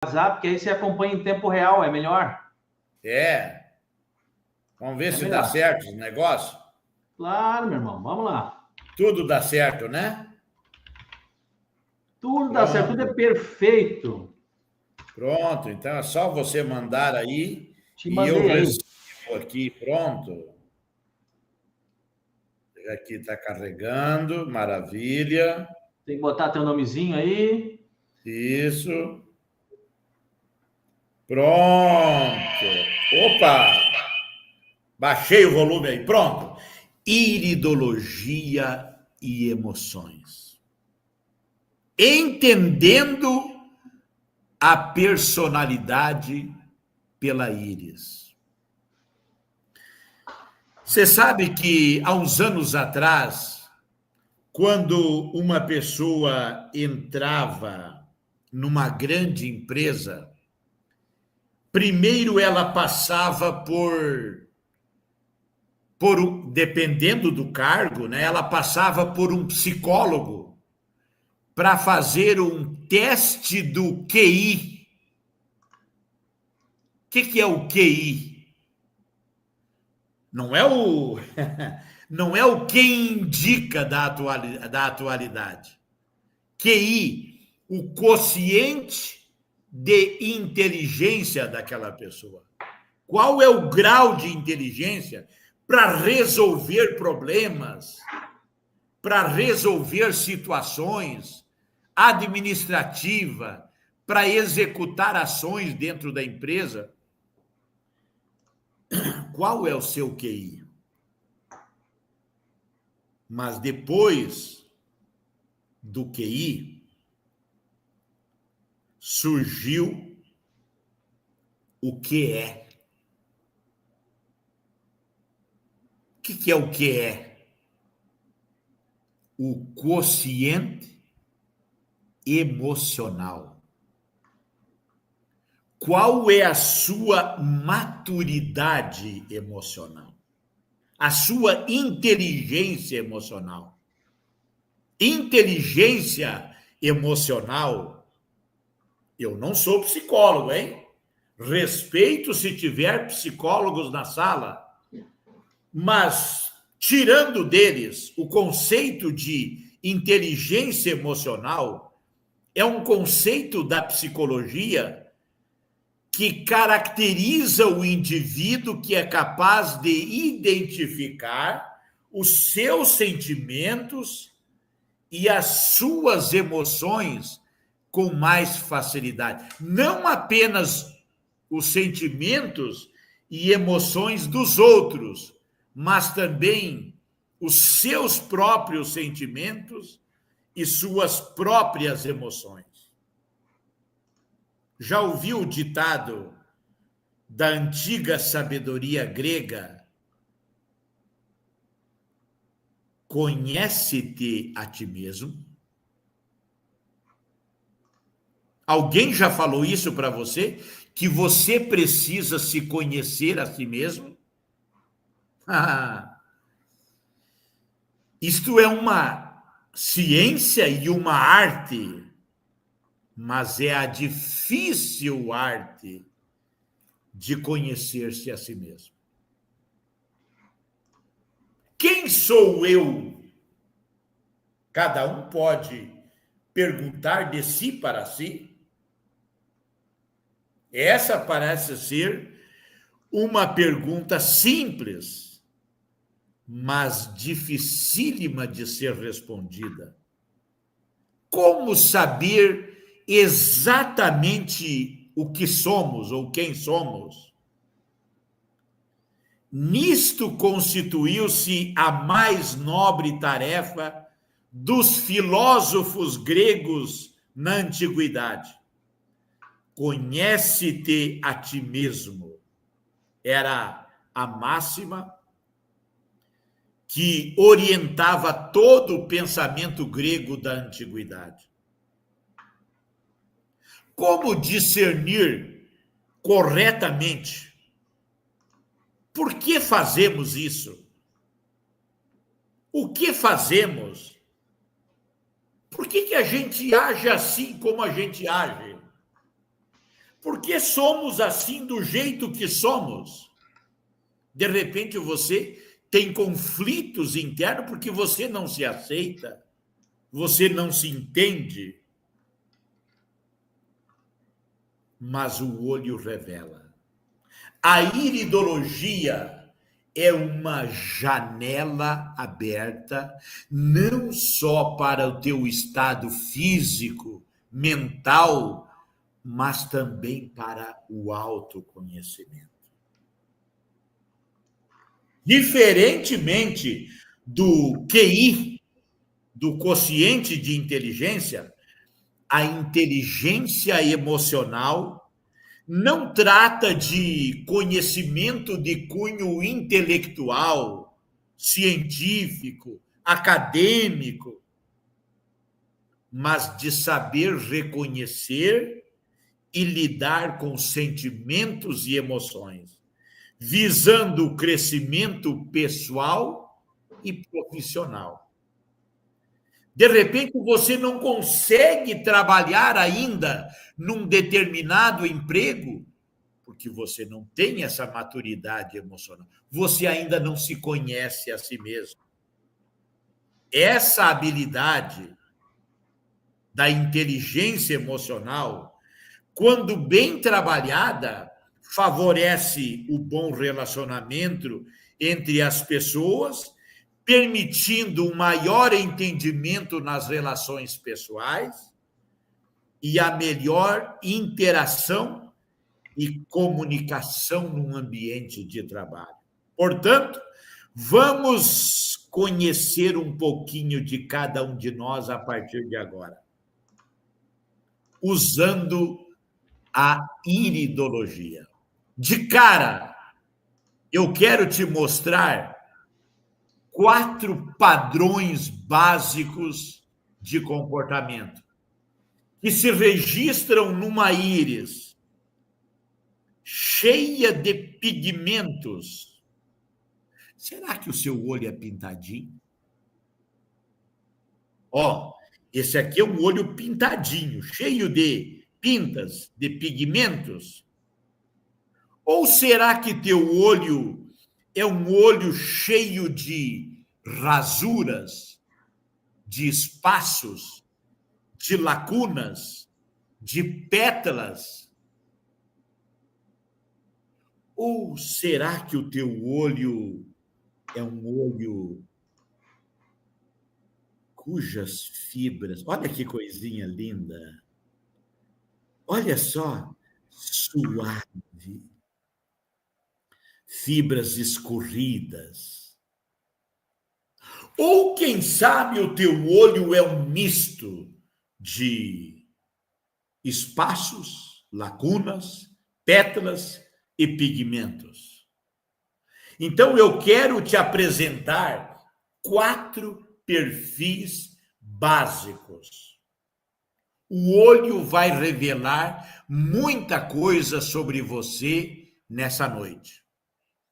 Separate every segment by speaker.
Speaker 1: WhatsApp, que aí você acompanha em tempo real, é melhor.
Speaker 2: É. Vamos ver se
Speaker 1: melhor.
Speaker 2: dá certo o negócio.
Speaker 1: Claro, meu irmão, vamos lá.
Speaker 2: Tudo dá certo, né?
Speaker 1: Tudo dá certo, tudo é
Speaker 2: Pronto.
Speaker 1: perfeito.
Speaker 2: Pronto. Então é só você mandar aí
Speaker 1: Te
Speaker 2: e eu
Speaker 1: mandei aí.
Speaker 2: recebo aqui. Pronto. Aqui está carregando. Maravilha.
Speaker 1: Tem que botar teu nomezinho aí.
Speaker 2: Isso. Pronto. Opa! Baixei o volume aí. Pronto. Iridologia e emoções. Entendendo a personalidade pela íris. Você sabe que há uns anos atrás, quando uma pessoa entrava numa grande empresa, primeiro ela passava dependendo do cargo, né, ela passava por um psicólogo para fazer um teste do QI. O que é o QI? Não é o, não é o que indica da atualidade. QI, o quociente de inteligência daquela pessoa. Qual é o grau de inteligência para resolver problemas, para resolver situações administrativas, para executar ações dentro da empresa? Qual é o seu QI? Mas depois do QI, surgiu o que é. O que é o que é? O quociente emocional. Qual é a sua maturidade emocional? A sua inteligência emocional? Inteligência emocional. Eu não sou psicólogo, hein? Respeito se tiver psicólogos na sala, mas tirando deles o conceito de inteligência emocional, é um conceito da psicologia que caracteriza o indivíduo que é capaz de identificar os seus sentimentos e as suas emoções com mais facilidade. Não apenas os sentimentos e emoções dos outros, mas também os seus próprios sentimentos e suas próprias emoções. Já ouviu o ditado da antiga sabedoria grega? Conhece-te a ti mesmo? Alguém já falou isso para você? Que você precisa se conhecer a si mesmo? Isto é uma ciência e uma arte, mas é a difícil arte de conhecer-se a si mesmo. Quem sou eu? Cada um pode perguntar de si para si. Essa parece ser uma pergunta simples, mas dificílima de ser respondida. Como saber exatamente o que somos ou quem somos? Nisto constituiu-se a mais nobre tarefa dos filósofos gregos na antiguidade. Conhece-te a ti mesmo. Era a máxima que orientava todo o pensamento grego da antiguidade. Como discernir corretamente? Por que fazemos isso? O que fazemos? Por que a gente age assim como a gente age? Por que somos assim do jeito que somos? De repente você tem conflitos internos porque você não se aceita, você não se entende. Mas o olho revela. A iridologia é uma janela aberta, não só para o teu estado físico, mental, mas também para o autoconhecimento. Diferentemente do QI, do quociente de inteligência, a inteligência emocional não trata de conhecimento de cunho intelectual, científico, acadêmico, mas de saber reconhecer e lidar com sentimentos e emoções, visando o crescimento pessoal e profissional. De repente, você não consegue trabalhar ainda num determinado emprego, porque você não tem essa maturidade emocional. Você ainda não se conhece a si mesmo. Essa habilidade da inteligência emocional, quando bem trabalhada, favorece o bom relacionamento entre as pessoas, permitindo um maior entendimento nas relações pessoais e a melhor interação e comunicação num ambiente de trabalho. Portanto, vamos conhecer um pouquinho de cada um de nós a partir de agora, usando a iridologia. De cara, eu quero te mostrar 4 padrões básicos de comportamento que se registram numa íris cheia de pigmentos. Será que o seu olho é pintadinho? Ó, esse aqui é um olho pintadinho, cheio de pintas, de pigmentos. Ou será que teu olho é um olho cheio de rasuras, de espaços, de lacunas, de pétalas? Ou será que o teu olho é um olho cujas fibras, olha que coisinha linda, olha só, suave, fibras escorridas. Ou, quem sabe, o teu olho é um misto de espaços, lacunas, pétalas e pigmentos. Então, eu quero te apresentar 4 perfis básicos. O olho vai revelar muita coisa sobre você nessa noite.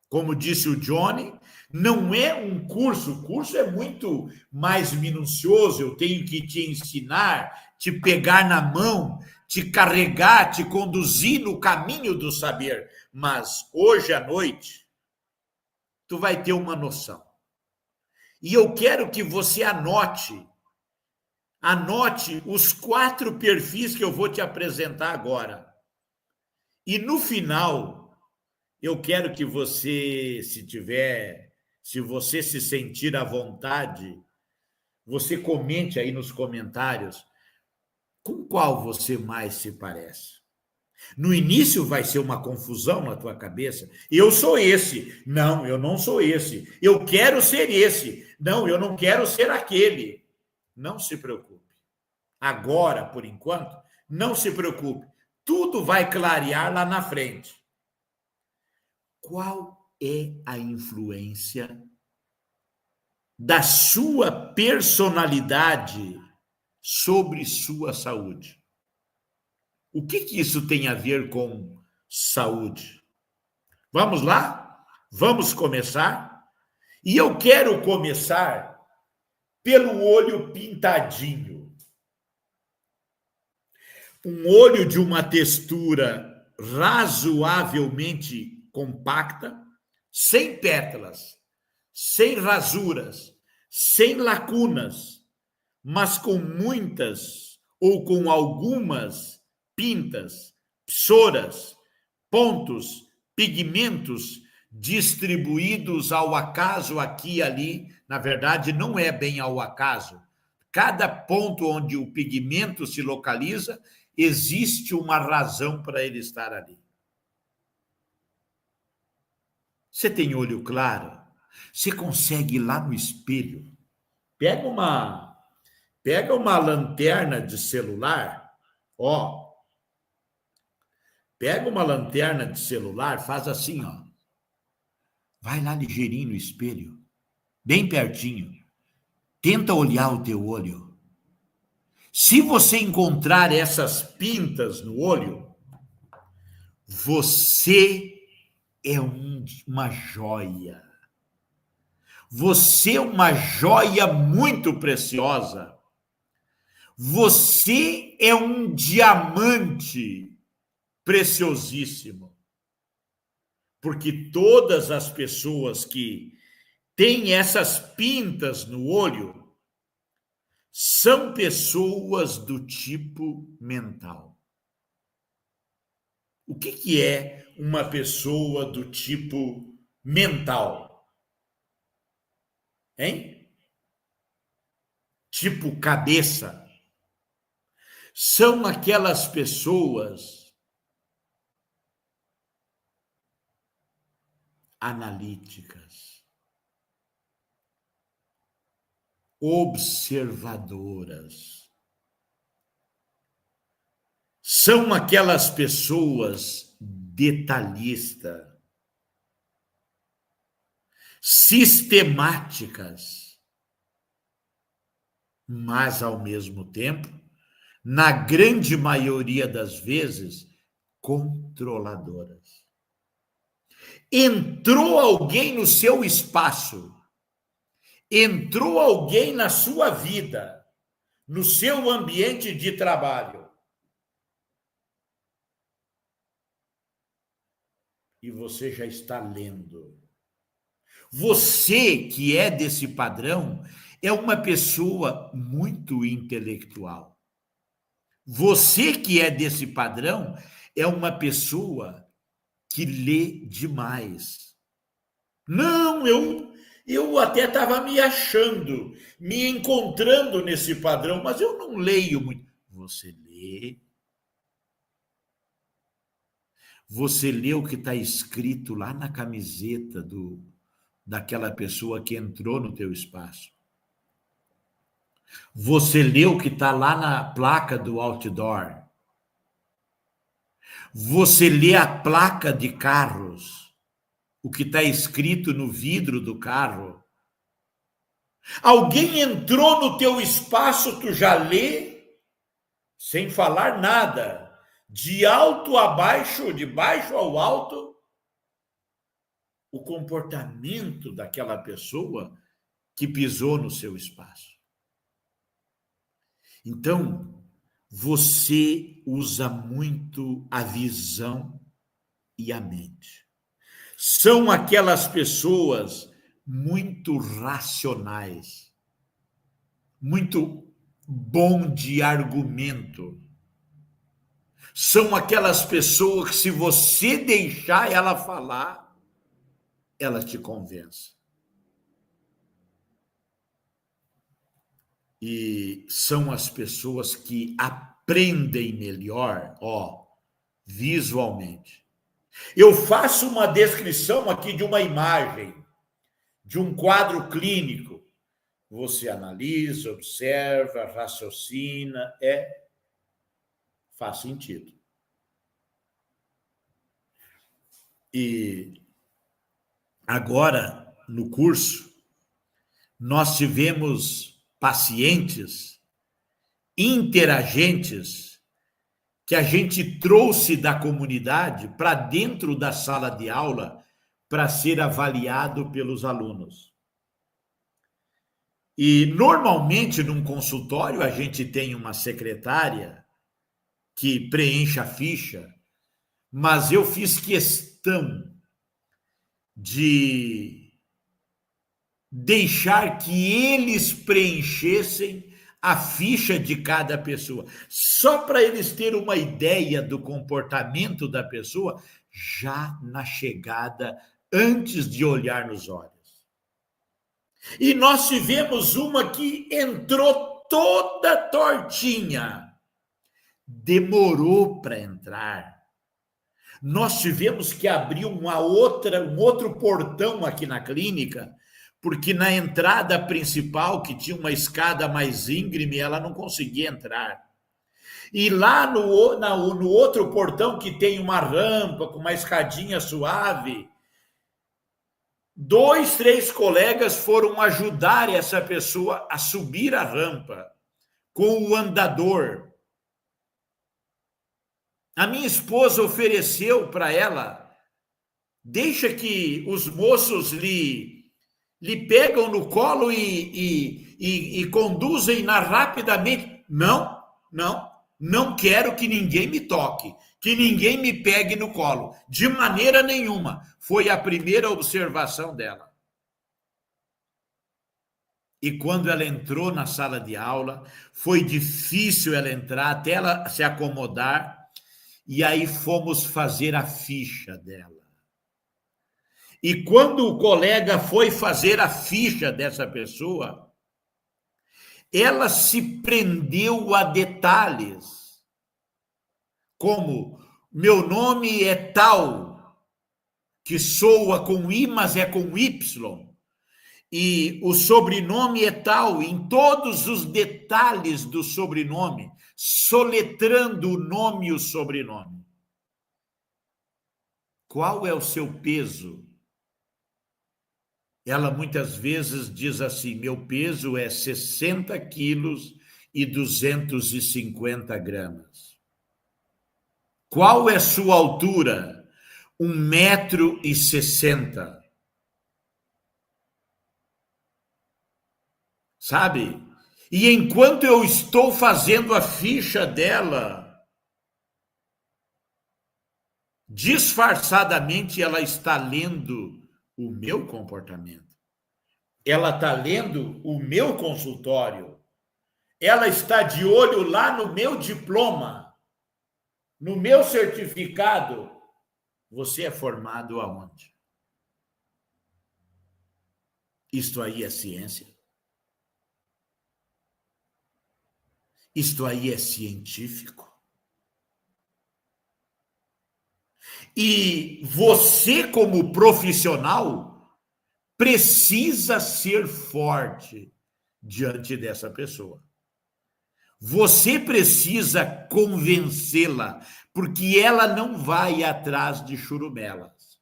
Speaker 2: Como disse o Johnny, não é um curso, o curso é muito mais minucioso, eu tenho que te ensinar, te pegar na mão, te carregar, te conduzir no caminho do saber. Mas hoje à noite, tu vai ter uma noção. E eu quero que você anote os 4 perfis que eu vou te apresentar agora. E no final, eu quero que você, se você se sentir à vontade, você comente aí nos comentários com qual você mais se parece. No início vai ser uma confusão na tua cabeça. Eu sou esse. Não, eu não sou esse. Eu quero ser esse. Não, eu não quero ser aquele. Não se preocupe. Agora, por enquanto, não se preocupe. Tudo vai clarear lá na frente. Qual é a influência da sua personalidade sobre sua saúde? O que isso tem a ver com saúde? Vamos lá? Vamos começar? E eu quero começar pelo olho pintadinho. Um olho de uma textura razoavelmente compacta, sem pétalas, sem rasuras, sem lacunas, mas com muitas ou com algumas pintas, psoras, pontos, pigmentos distribuídos ao acaso aqui e ali. Na verdade, não é bem ao acaso. Cada ponto onde o pigmento se localiza, existe uma razão para ele estar ali. Você tem olho claro? Você consegue ir lá no espelho? Pega uma lanterna de celular, ó. Pega uma lanterna de celular, faz assim, ó. Vai lá ligeirinho no espelho, bem pertinho. Tenta olhar o teu olho. Se você encontrar essas pintas no olho, você é uma joia. Você é uma joia muito preciosa. Você é um diamante preciosíssimo. Porque todas as pessoas que têm essas pintas no olho são pessoas do tipo mental. O que é uma pessoa do tipo mental? Hein? Tipo cabeça. São aquelas pessoas analíticas, observadoras. São aquelas pessoas detalhistas, sistemáticas, mas, ao mesmo tempo, na grande maioria das vezes, controladoras. Entrou alguém no seu espaço, entrou alguém na sua vida, no seu ambiente de trabalho, e você já está lendo. Você que é desse padrão é uma pessoa muito intelectual. Você que é desse padrão é uma pessoa que lê demais. Não, eu até estava me achando, me encontrando nesse padrão, mas eu não leio muito. Você lê. Você lê o que está escrito lá na camiseta daquela pessoa que entrou no teu espaço. Você lê o que está lá na placa do outdoor. Você lê a placa de carros, o que está escrito no vidro do carro. Alguém entrou no teu espaço, tu já lê, sem falar nada. De alto a baixo, de baixo ao alto, o comportamento daquela pessoa que pisou no seu espaço. Então, você usa muito a visão e a mente. São aquelas pessoas muito racionais, muito bom de argumento. São aquelas pessoas que, se você deixar ela falar, ela te convence. E são as pessoas que aprendem melhor, visualmente. Eu faço uma descrição aqui de uma imagem, de um quadro clínico. Você analisa, observa, raciocina, faz sentido. E agora, no curso, nós tivemos pacientes, interagentes, que a gente trouxe da comunidade para dentro da sala de aula para ser avaliado pelos alunos. E, normalmente, num consultório, a gente tem uma secretária que preenche a ficha, mas eu fiz questão de deixar que eles preenchessem a ficha de cada pessoa, só para eles terem uma ideia do comportamento da pessoa já na chegada, antes de olhar nos olhos. E nós tivemos uma que entrou toda tortinha, demorou para entrar. Nós tivemos que abrir um outro portão aqui na clínica, porque na entrada principal, que tinha uma escada mais íngreme, ela não conseguia entrar. E lá no outro portão, que tem uma rampa, com uma escadinha suave, 2, 3 colegas foram ajudar essa pessoa a subir a rampa com o andador. A minha esposa ofereceu para ela, deixa que os moços lhe pegam no colo e conduzem rapidamente. Não quero que ninguém me toque, que ninguém me pegue no colo, de maneira nenhuma. Foi a primeira observação dela. E quando ela entrou na sala de aula, foi difícil ela entrar, até ela se acomodar, e aí fomos fazer a ficha dela. E quando o colega foi fazer a ficha dessa pessoa, ela se prendeu a detalhes, como meu nome é tal, que soa com I, mas é com Y, e o sobrenome é tal, em todos os detalhes do sobrenome, soletrando o nome e o sobrenome. Qual é o seu peso? Ela muitas vezes diz assim, meu peso é 60 quilos e 250 gramas. Qual é sua altura? 1,60 m. Sabe? E enquanto eu estou fazendo a ficha dela, disfarçadamente ela está lendo o meu comportamento. Ela está lendo o meu consultório. Ela está de olho lá no meu diploma, no meu certificado. Você é formado aonde? Isto aí é ciência? Isto aí é científico? E você, como profissional, precisa ser forte diante dessa pessoa. Você precisa convencê-la, porque ela não vai atrás de churumelas.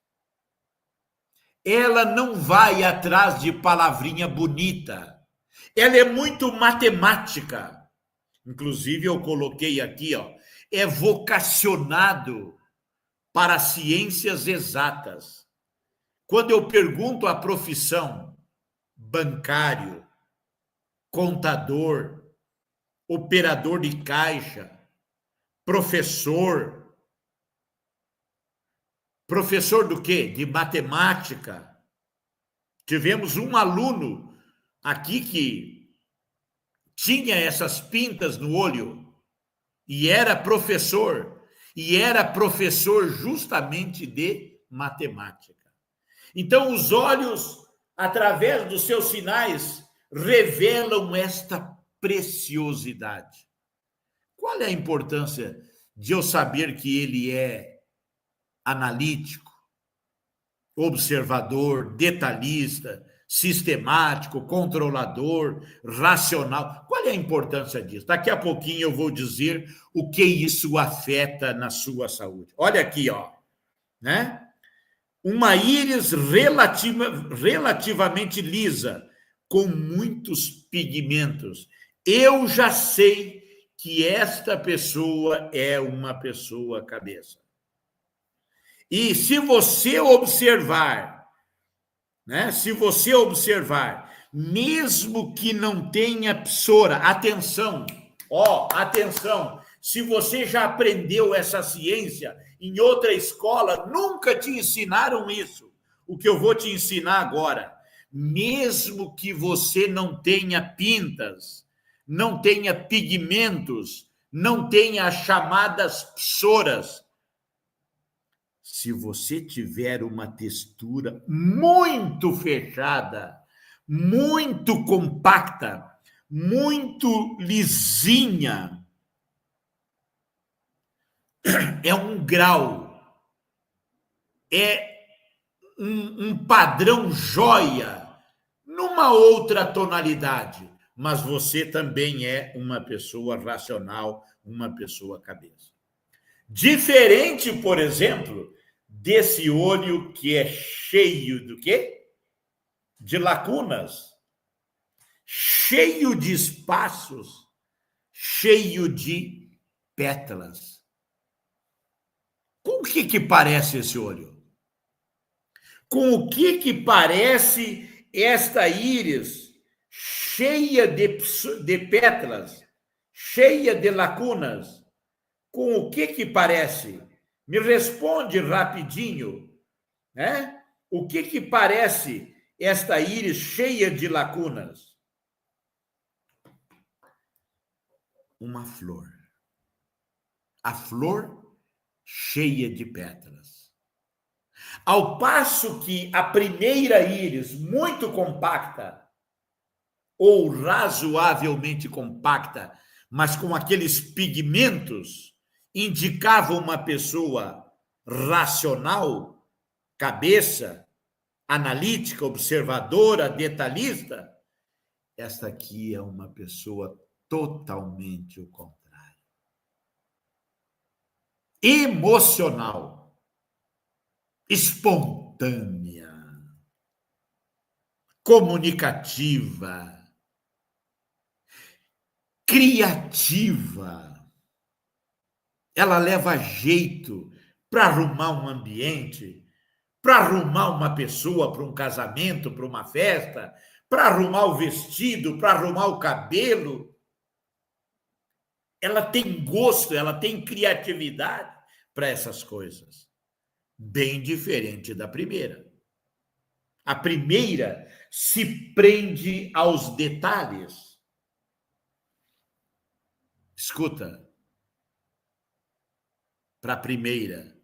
Speaker 2: Ela não vai atrás de palavrinha bonita. Ela é muito matemática. Inclusive, eu coloquei aqui, é vocacionado para ciências exatas. Quando eu pergunto a profissão, bancário, contador, operador de caixa, professor do quê? De matemática. Tivemos um aluno aqui que tinha essas pintas no olho e era professor justamente de matemática. Então, os olhos, através dos seus sinais, revelam esta preciosidade. Qual é a importância de eu saber que ele é analítico, observador, detalhista, sistemático, controlador, racional? Qual é a importância disso? Daqui a pouquinho eu vou dizer o que isso afeta na sua saúde. Olha aqui, né? Uma íris relativamente lisa, com muitos pigmentos. Eu já sei que esta pessoa é uma pessoa cabeça. E se você observar, né? Se você observar, mesmo que não tenha psora, atenção, atenção, se você já aprendeu essa ciência em outra escola, nunca te ensinaram isso. O que eu vou te ensinar agora, mesmo que você não tenha pintas, não tenha pigmentos, não tenha as chamadas psoras, se você tiver uma textura muito fechada, muito compacta, muito lisinha, é um grau, é um padrão joia numa outra tonalidade, mas você também é uma pessoa racional, uma pessoa cabeça. Diferente, por exemplo, desse olho que é cheio do quê? De lacunas, cheio de espaços, cheio de pétalas. Com o que parece esse olho? Com o que parece esta íris cheia de pétalas, cheia de lacunas? Com o que parece? Me responde rapidinho, né? O que parece esta íris cheia de lacunas? Uma flor. A flor cheia de pétalas. Ao passo que a primeira íris, muito compacta, ou razoavelmente compacta, mas com aqueles pigmentos, indicava uma pessoa racional, cabeça, analítica, observadora, detalhista. Esta aqui é uma pessoa totalmente o contrário. Emocional, espontânea, comunicativa, criativa. Ela leva jeito para arrumar um ambiente, para arrumar uma pessoa para um casamento, para uma festa, para arrumar o vestido, para arrumar o cabelo. Ela tem gosto, ela tem criatividade para essas coisas. Bem diferente da primeira. A primeira se prende aos detalhes. Escuta, para a primeira,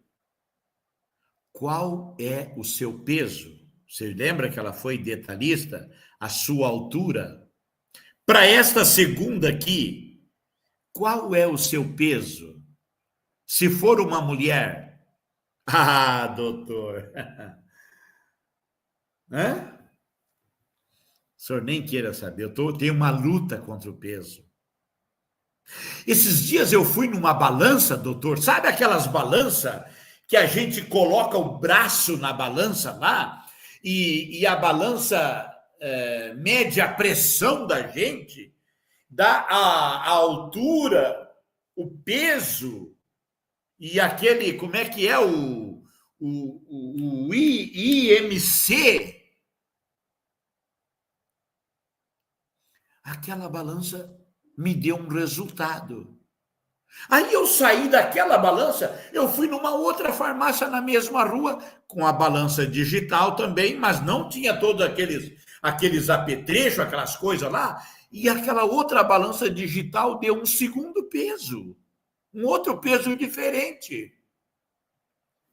Speaker 2: qual é o seu peso? Você lembra que ela foi detalhista? A sua altura? Para esta segunda aqui, qual é o seu peso? Se for uma mulher, doutor, hã? O senhor nem queira saber, eu tenho uma luta contra o peso. Esses dias eu fui numa balança, doutor, sabe aquelas balanças que a gente coloca o braço na balança lá e a balança mede a pressão da gente, dá a altura, o peso e aquele, como é que é o IMC? Aquela balança me deu um resultado. Aí eu saí daquela balança, eu fui numa outra farmácia na mesma rua, com a balança digital também, mas não tinha todos aqueles apetrechos, aquelas coisas lá, e aquela outra balança digital deu um segundo peso, um outro peso diferente.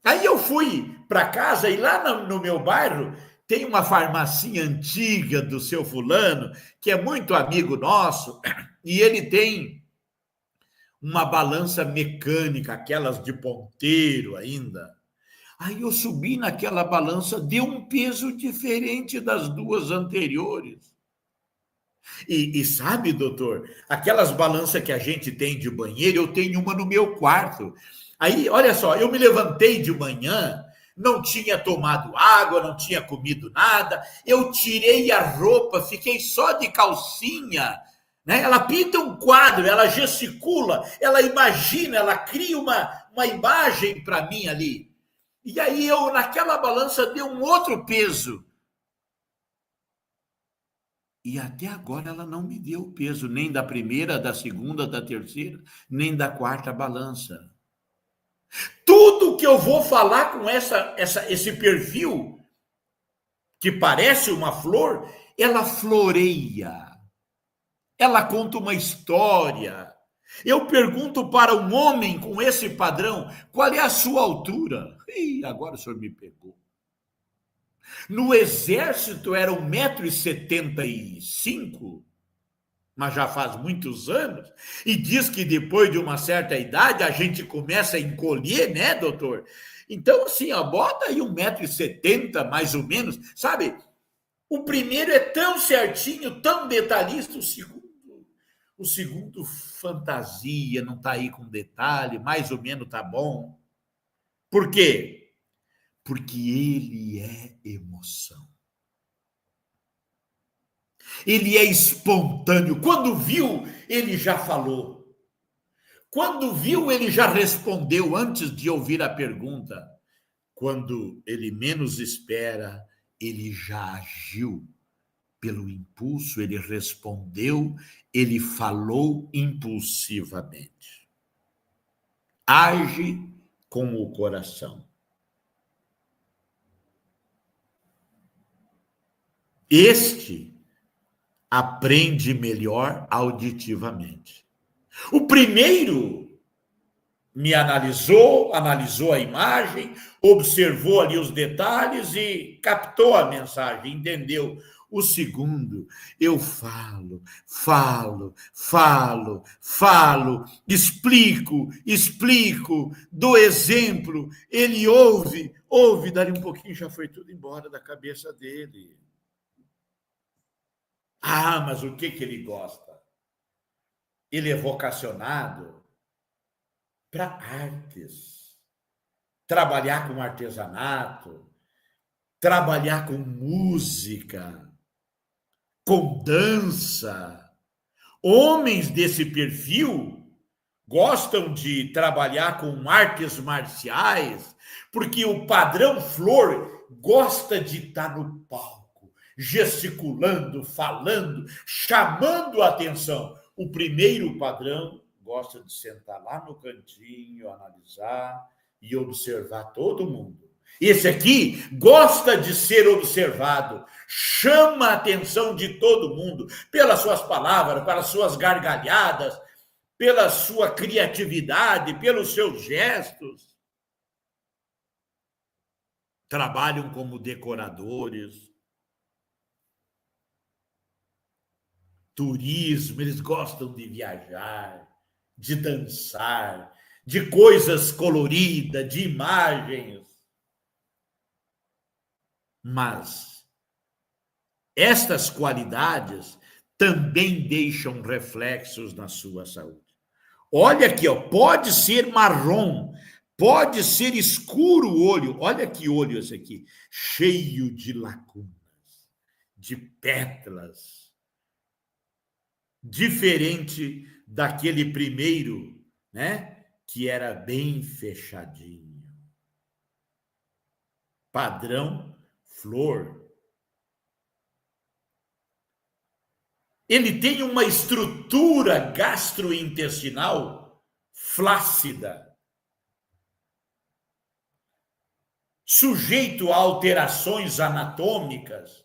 Speaker 2: Aí eu fui para casa e lá no meu bairro tem uma farmacinha antiga do seu fulano, que é muito amigo nosso, e ele tem uma balança mecânica, aquelas de ponteiro ainda. Aí eu subi naquela balança, deu um peso diferente das duas anteriores. E sabe, doutor, aquelas balanças que a gente tem de banheiro, eu tenho uma no meu quarto. Aí, olha só, eu me levantei de manhã, não tinha tomado água, não tinha comido nada, eu tirei a roupa, fiquei só de calcinha, né? Ela pinta um quadro, ela gesticula, ela imagina, ela cria uma imagem para mim ali. E aí eu, naquela balança, dei um outro peso. E até agora ela não me deu o peso, nem da primeira, da segunda, da terceira, nem da quarta balança. Tudo que eu vou falar com esse perfil, que parece uma flor, ela floreia. Ela conta uma história. Eu pergunto para um homem com esse padrão, qual é a sua altura? Ih, agora o senhor me pegou. No exército era 1,75 m, mas já faz muitos anos, e diz que depois de uma certa idade a gente começa a encolher, né, doutor? Então, assim, ó, bota aí 1,70 m, mais ou menos, sabe? O primeiro é tão certinho, tão detalhista, o segundo fantasia, não está aí com detalhe, mais ou menos tá bom. Por quê? Porque ele é emoção. Ele é espontâneo. Quando viu, ele já falou. Quando viu, ele já respondeu antes de ouvir a pergunta. Quando ele menos espera, ele já agiu. Pelo impulso, ele respondeu, ele falou impulsivamente. Age com o coração. Este aprende melhor auditivamente. O primeiro me analisou a imagem, observou ali os detalhes e captou a mensagem, entendeu? O segundo, eu falo, explico, dou exemplo, ele ouve, dali um pouquinho já foi tudo embora da cabeça dele. Ah, mas o que ele gosta? Ele é vocacionado para artes, trabalhar com artesanato, trabalhar com música, com dança. Homens desse perfil gostam de trabalhar com artes marciais, porque o padrão flor gosta de estar no palco, gesticulando, falando, chamando a atenção. O primeiro padrão gosta de sentar lá no cantinho, analisar e observar todo mundo. Esse aqui gosta de ser observado, chama a atenção de todo mundo pelas suas palavras, pelas suas gargalhadas, pela sua criatividade, pelos seus gestos. Trabalham como decoradores, turismo, eles gostam de viajar, de dançar, de coisas coloridas, de imagens. Mas estas qualidades também deixam reflexos na sua saúde. Olha aqui, ó, pode ser marrom, pode ser escuro o olho. Olha que olho esse aqui, cheio de lacunas, de pétalas. Diferente daquele primeiro, né, que era bem fechadinho. Padrão flor. Ele tem uma estrutura gastrointestinal flácida, sujeito a alterações anatômicas,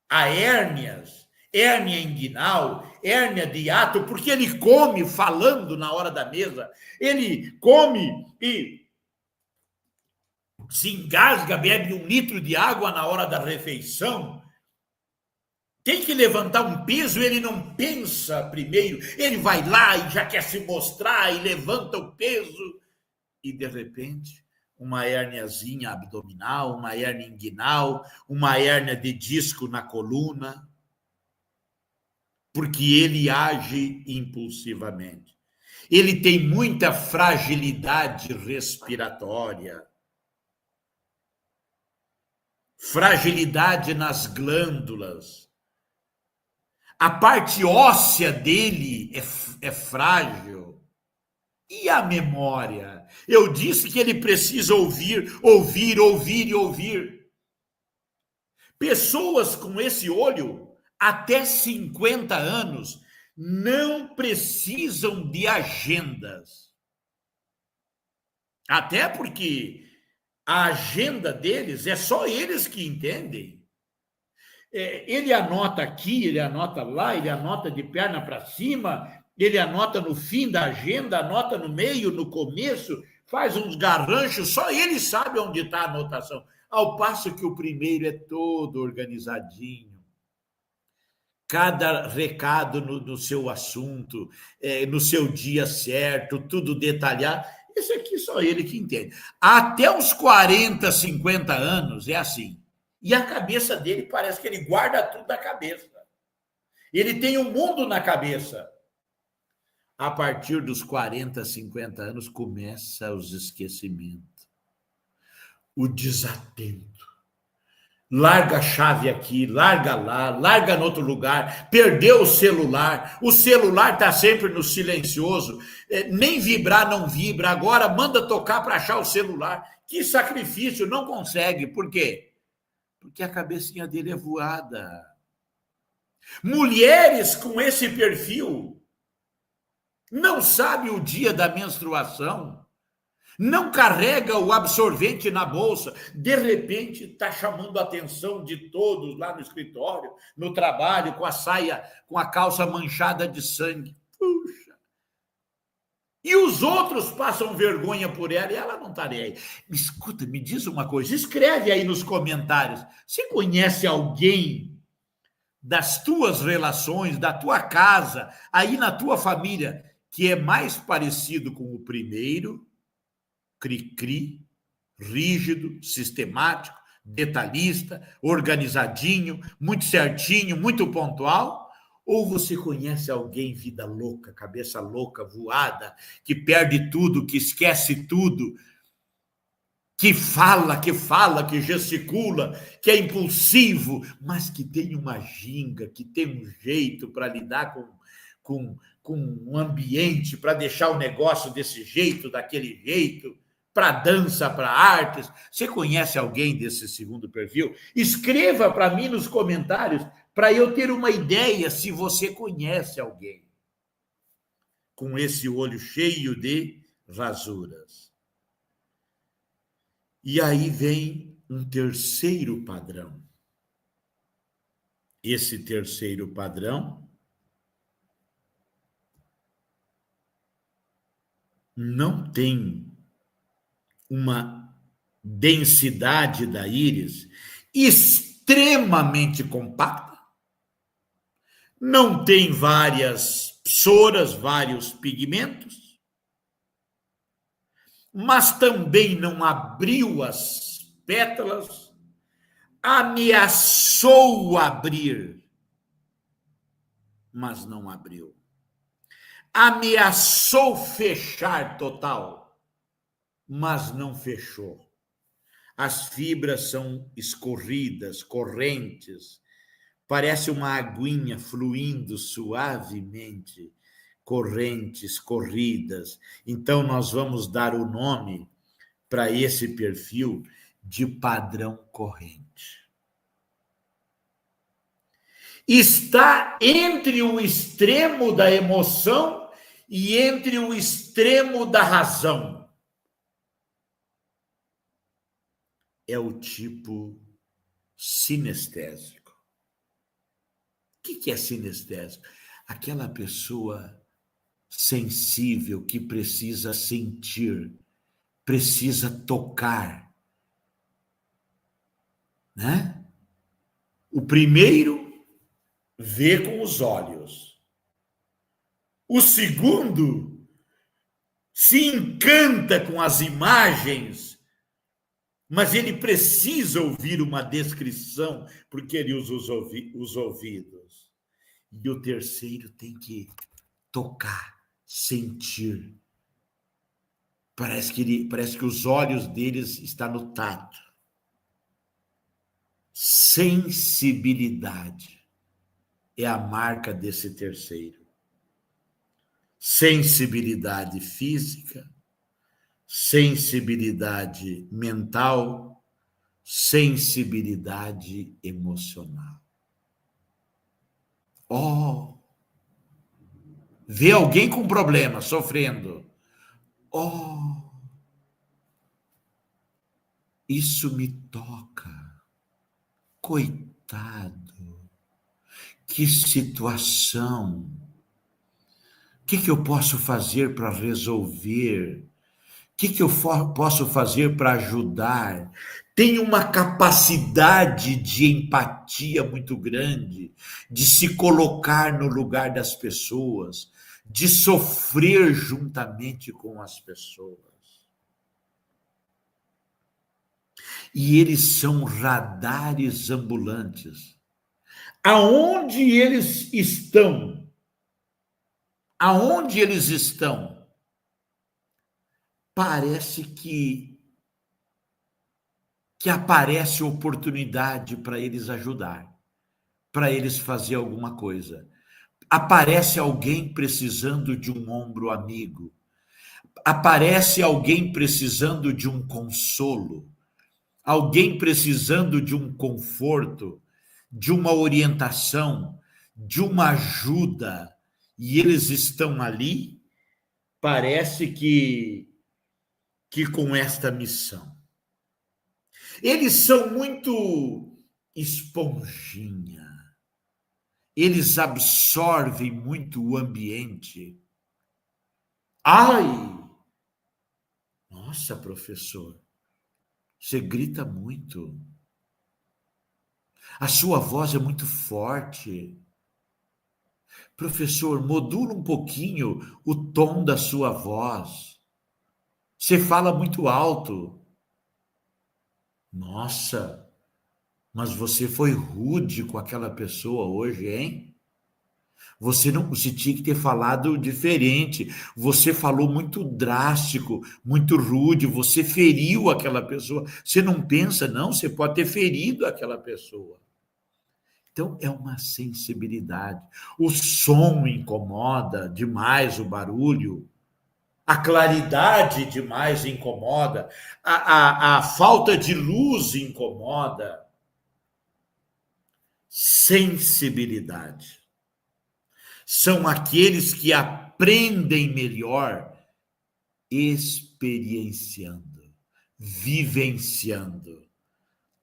Speaker 2: a hérnias, hérnia inguinal, hérnia de hiato, porque ele come falando na hora da mesa, ele come e se engasga, bebe 1 litro de água na hora da refeição, tem que levantar um peso, ele não pensa primeiro, ele vai lá e já quer se mostrar e levanta o peso, e de repente uma hérniazinha abdominal, uma hérnia inguinal, uma hérnia de disco na coluna, porque ele age impulsivamente. Ele tem muita fragilidade respiratória, fragilidade nas glândulas. A parte óssea dele é frágil. E a memória? Eu disse que ele precisa ouvir. Pessoas com esse olho até 50 anos não precisam de agendas. Até porque a agenda deles é só eles que entendem. Ele anota aqui, ele anota lá, ele anota de perna para cima, ele anota no fim da agenda, anota no meio, no começo, faz uns garranchos, só ele sabe onde está a anotação. Ao passo que o primeiro é todo organizadinho. Cada recado no seu assunto, no seu dia certo, tudo detalhado. Isso aqui só ele que entende. Até os 40, 50 anos é assim. E a cabeça dele parece que ele guarda tudo na cabeça. Ele tem um mundo na cabeça. A partir dos 40, 50 anos começa os esquecimentos, o desatento. Larga a chave aqui, larga lá, larga no outro lugar, perdeu o celular está sempre no silencioso, nem vibrar não vibra, agora manda tocar para achar o celular. Que sacrifício, não consegue. Por quê? Porque a cabecinha dele é voada. Mulheres com esse perfil não sabe o dia da menstruação, não carrega o absorvente na bolsa, de repente está chamando a atenção de todos lá no escritório, no trabalho, com a saia, com a calça manchada de sangue. Puxa! E os outros passam vergonha por ela e ela não está nem aí. Escuta, me diz uma coisa, escreve aí nos comentários. Você conhece alguém das tuas relações, da tua casa, aí na tua família, que é mais parecido com o primeiro, cri-cri, rígido, sistemático, detalhista, organizadinho, muito certinho, muito pontual? Ou você conhece alguém vida louca, cabeça louca, voada, que perde tudo, que esquece tudo, que fala, que gesticula, que é impulsivo, mas que tem uma ginga, que tem um jeito para lidar com um ambiente, para deixar o negócio desse jeito, daquele jeito, para dança, para artes? Você conhece alguém desse segundo perfil? Escreva para mim nos comentários, para eu ter uma ideia se você conhece alguém com esse olho cheio de rasuras. E aí vem um terceiro padrão. Esse terceiro padrão não tem uma densidade da íris extremamente compacta, não tem várias psoras, vários pigmentos, mas também não abriu as pétalas, ameaçou abrir, mas não abriu. Ameaçou fechar total, mas não fechou. As fibras são escorridas, correntes, parece uma aguinha fluindo suavemente, correntes, corridas. Então, nós vamos dar o nome para esse perfil de padrão corrente. Está entre o extremo da emoção e entre o extremo da razão. É o tipo sinestésico. O que é sinestésico? Aquela pessoa sensível que precisa sentir, precisa tocar, né? O primeiro vê com os olhos. O segundo se encanta com as imagens, mas ele precisa ouvir uma descrição, porque ele usa os ouvidos. E o terceiro tem que tocar, sentir. Parece que os olhos deles estão no tato. Sensibilidade é a marca desse terceiro. Sensibilidade física, sensibilidade mental, sensibilidade emocional. Oh, vê alguém com problema, sofrendo. Oh, isso me toca. Coitado. Que situação. O que eu posso fazer para resolver? O que eu posso fazer para ajudar? Tem uma capacidade de empatia muito grande, de se colocar no lugar das pessoas, de sofrer juntamente com as pessoas. E eles são radares ambulantes. Aonde eles estão? Aonde eles estão? Parece que aparece oportunidade para eles ajudar, para eles fazer alguma coisa. Aparece alguém precisando de um ombro amigo. Aparece alguém precisando de um consolo. Alguém precisando de um conforto, de uma orientação, de uma ajuda. E eles estão ali, parece que com esta missão. Eles são muito esponjinha. Eles absorvem muito o ambiente. Ai! Nossa, professor, você grita muito. A sua voz é muito forte. Professor, modula um pouquinho o tom da sua voz. Você fala muito alto. Nossa, mas você foi rude com aquela pessoa hoje, hein? Você tinha que ter falado diferente. Você falou muito drástico, muito rude. Você feriu aquela pessoa. Você não pensa, não? Você pode ter ferido aquela pessoa. Então, é uma sensibilidade. O som incomoda demais, o barulho. A claridade demais incomoda. A falta de luz incomoda. Sensibilidade. São aqueles que aprendem melhor experienciando, vivenciando,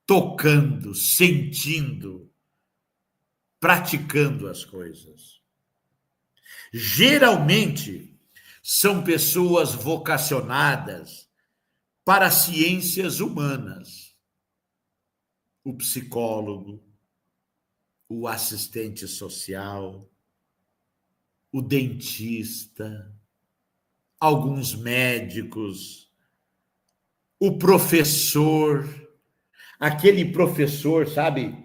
Speaker 2: tocando, sentindo, praticando as coisas. Geralmente, são pessoas vocacionadas para as ciências humanas. O psicólogo, o assistente social, o dentista, alguns médicos, o professor, aquele professor, sabe,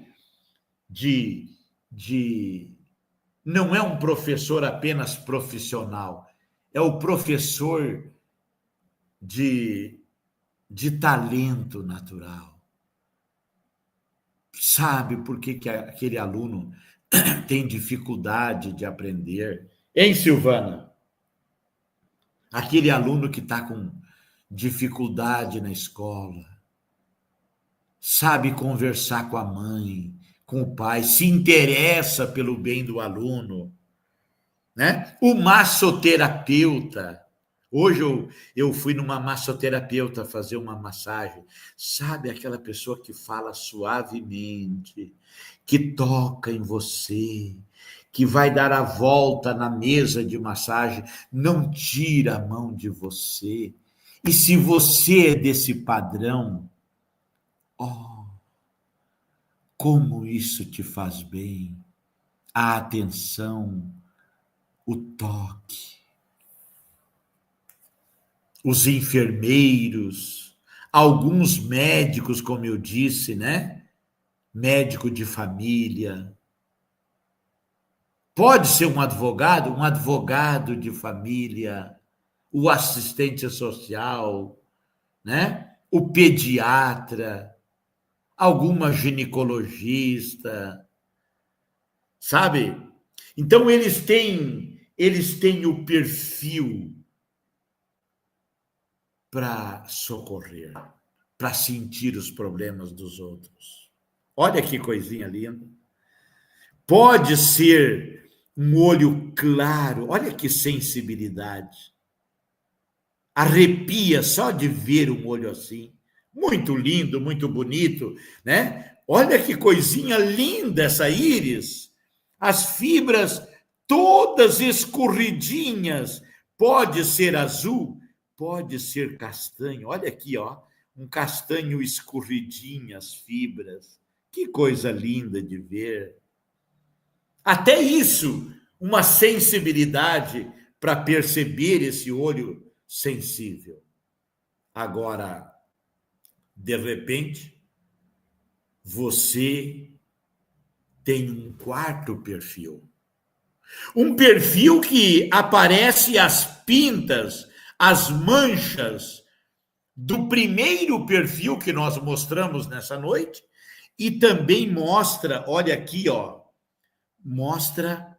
Speaker 2: de não é um professor apenas profissional, é o professor de talento natural. Sabe por que aquele aluno tem dificuldade de aprender? Hein, Silvana? Aquele aluno que está com dificuldade na escola, sabe conversar com a mãe, com o pai, se interessa pelo bem do aluno, né? O massoterapeuta. Hoje eu fui numa massoterapeuta fazer uma massagem. Sabe aquela pessoa que fala suavemente, que toca em você, que vai dar a volta na mesa de massagem, não tira a mão de você. E se você é desse padrão, oh, como isso te faz bem. A atenção, o toque. Os enfermeiros, alguns médicos, como eu disse, né? Médico de família. Pode ser um advogado de família, o assistente social, né? O pediatra, alguma ginecologista, sabe? Então eles têm o perfil para socorrer, para sentir os problemas dos outros. Olha que coisinha linda. Pode ser um olho claro. Olha que sensibilidade. Arrepia só de ver um olho assim. Muito lindo, muito bonito, né? Olha que coisinha linda essa íris. As fibras todas escorridinhas. Pode ser azul, pode ser castanho. Olha aqui, ó, um castanho escorridinho as fibras. Que coisa linda de ver. Até isso, uma sensibilidade para perceber esse olho sensível. Agora, de repente, você tem um quarto perfil. Um perfil que aparece as pintas, as manchas do primeiro perfil que nós mostramos nessa noite e também mostra, olha aqui, ó, mostra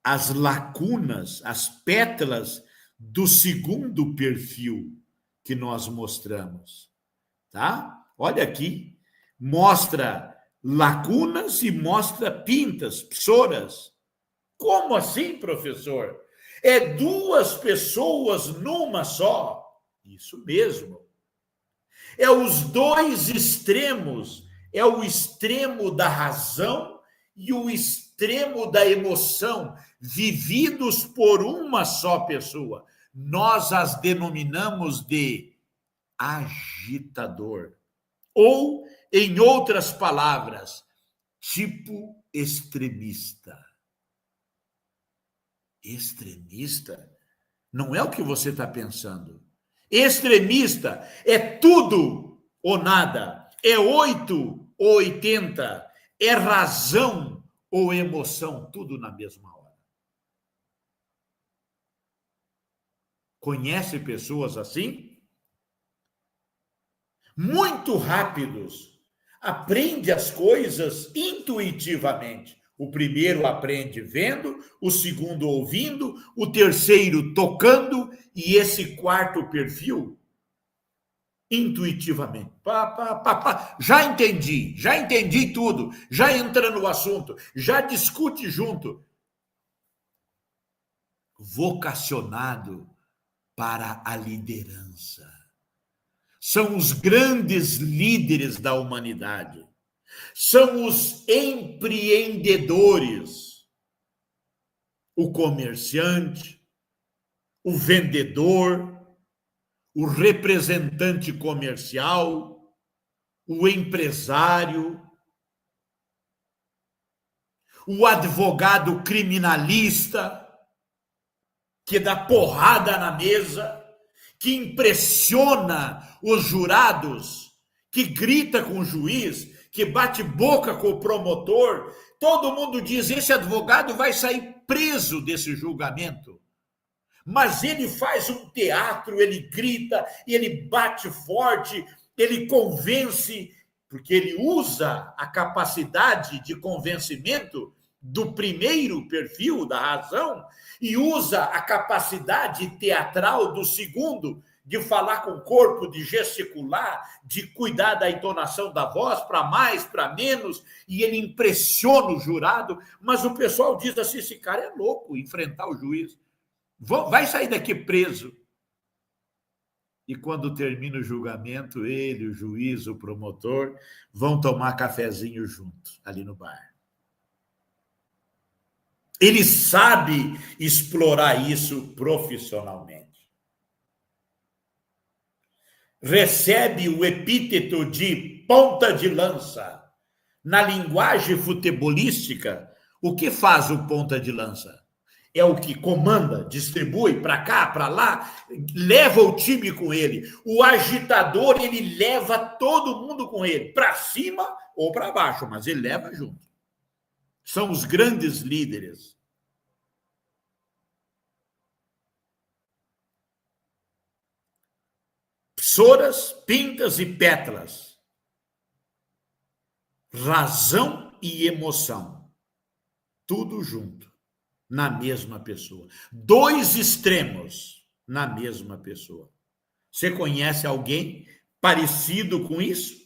Speaker 2: as lacunas, as pétalas do segundo perfil que nós mostramos, tá? Olha aqui, mostra lacunas e mostra pintas, psoras. Como assim, professor? É duas pessoas numa só? Isso mesmo. É os dois extremos, é o extremo da razão e o extremo da emoção, vividos por uma só pessoa. Nós as denominamos de agitador. Ou, em outras palavras, tipo extremista. Extremista não é o que você está pensando. Extremista é tudo ou nada, é 8 ou 80, é razão ou emoção, tudo na mesma hora. Conhece pessoas assim? Muito rápidos, aprende as coisas intuitivamente. O primeiro aprende vendo, o segundo ouvindo, o terceiro tocando e esse quarto perfil intuitivamente. Já entendi tudo, já entra no assunto, já discute junto. Vocacionado para a liderança. São os grandes líderes da humanidade. São os empreendedores. O comerciante, o vendedor, o representante comercial, o empresário, o advogado criminalista, que dá porrada na mesa, que impressiona os jurados, que grita com o juiz, que bate boca com o promotor. Todo mundo diz: esse advogado vai sair preso desse julgamento. Mas ele faz um teatro, ele grita, ele bate forte, ele convence, porque ele usa a capacidade de convencimento do primeiro perfil da razão e usa a capacidade teatral do segundo, de falar com o corpo, de gesticular, de cuidar da entonação da voz, para mais, para menos, e ele impressiona o jurado, mas o pessoal diz assim: esse cara é louco, enfrentar o juiz, vai sair daqui preso. E quando termina o julgamento, ele, o juiz, o promotor, vão tomar cafezinho juntos, ali no bar. Ele sabe explorar isso profissionalmente. Recebe o epíteto de ponta de lança. Na linguagem futebolística, o que faz o ponta de lança? É o que comanda, distribui para cá, para lá, leva o time com ele. O agitador, ele leva todo mundo com ele, para cima ou para baixo, mas ele leva junto. São os grandes líderes. Psoras, pintas e pétalas. Razão e emoção. Tudo junto, na mesma pessoa. Dois extremos na mesma pessoa. Você conhece alguém parecido com isso?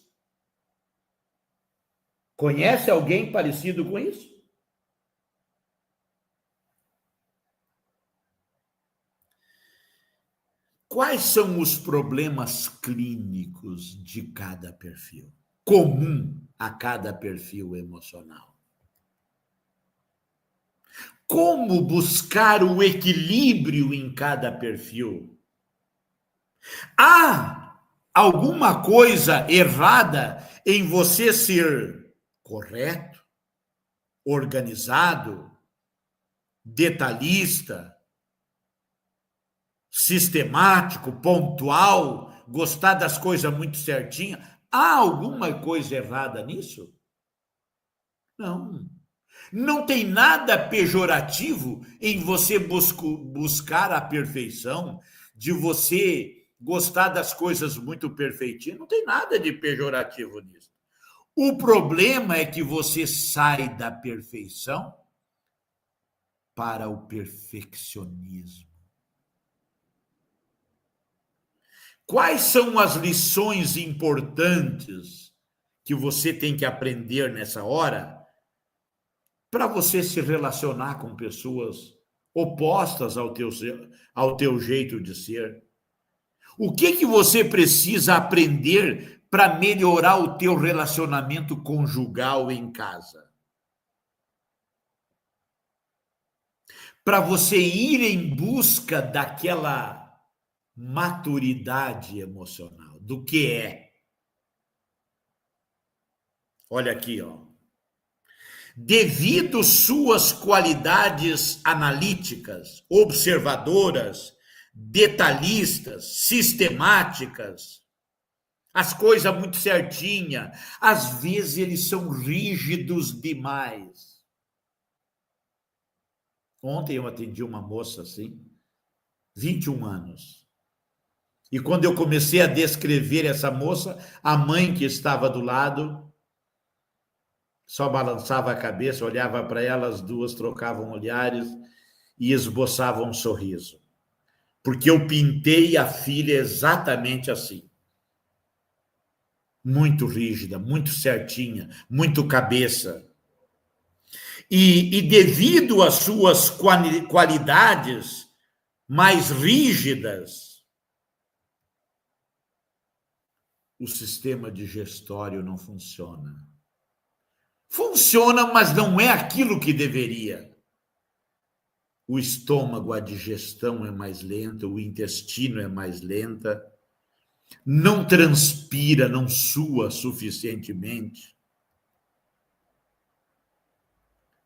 Speaker 2: Conhece alguém parecido com isso? Quais são os problemas clínicos de cada perfil? Comum a cada perfil emocional. Como buscar o equilíbrio em cada perfil? Há alguma coisa errada em você ser correto, organizado, detalhista, sistemático, pontual, gostar das coisas muito certinhas? Há alguma coisa errada nisso? Não. Não tem nada pejorativo em você buscar a perfeição, de você gostar das coisas muito perfeitinhas. Não tem nada de pejorativo nisso. O problema é que você sai da perfeição para o perfeccionismo. Quais são as lições importantes que você tem que aprender nessa hora para você se relacionar com pessoas opostas ao teu jeito de ser? O que você precisa aprender para melhorar o teu relacionamento conjugal em casa? Para você ir em busca daquela maturidade emocional, do que é. Olha aqui, ó. Devido suas qualidades analíticas, observadoras, detalhistas, sistemáticas, as coisas muito certinhas, às vezes eles são rígidos demais. Ontem eu atendi uma moça assim, 21 anos. E quando eu comecei a descrever essa moça, a mãe que estava do lado só balançava a cabeça, olhava para ela, as duas trocavam olhares e esboçavam um sorriso. Porque eu pintei a filha exatamente assim. Muito rígida, muito certinha, muito cabeça. E devido às suas qualidades mais rígidas, o sistema digestório não funciona. Funciona, mas não é aquilo que deveria. O estômago, a digestão é mais lenta, o intestino é mais lenta, não transpira, não sua suficientemente.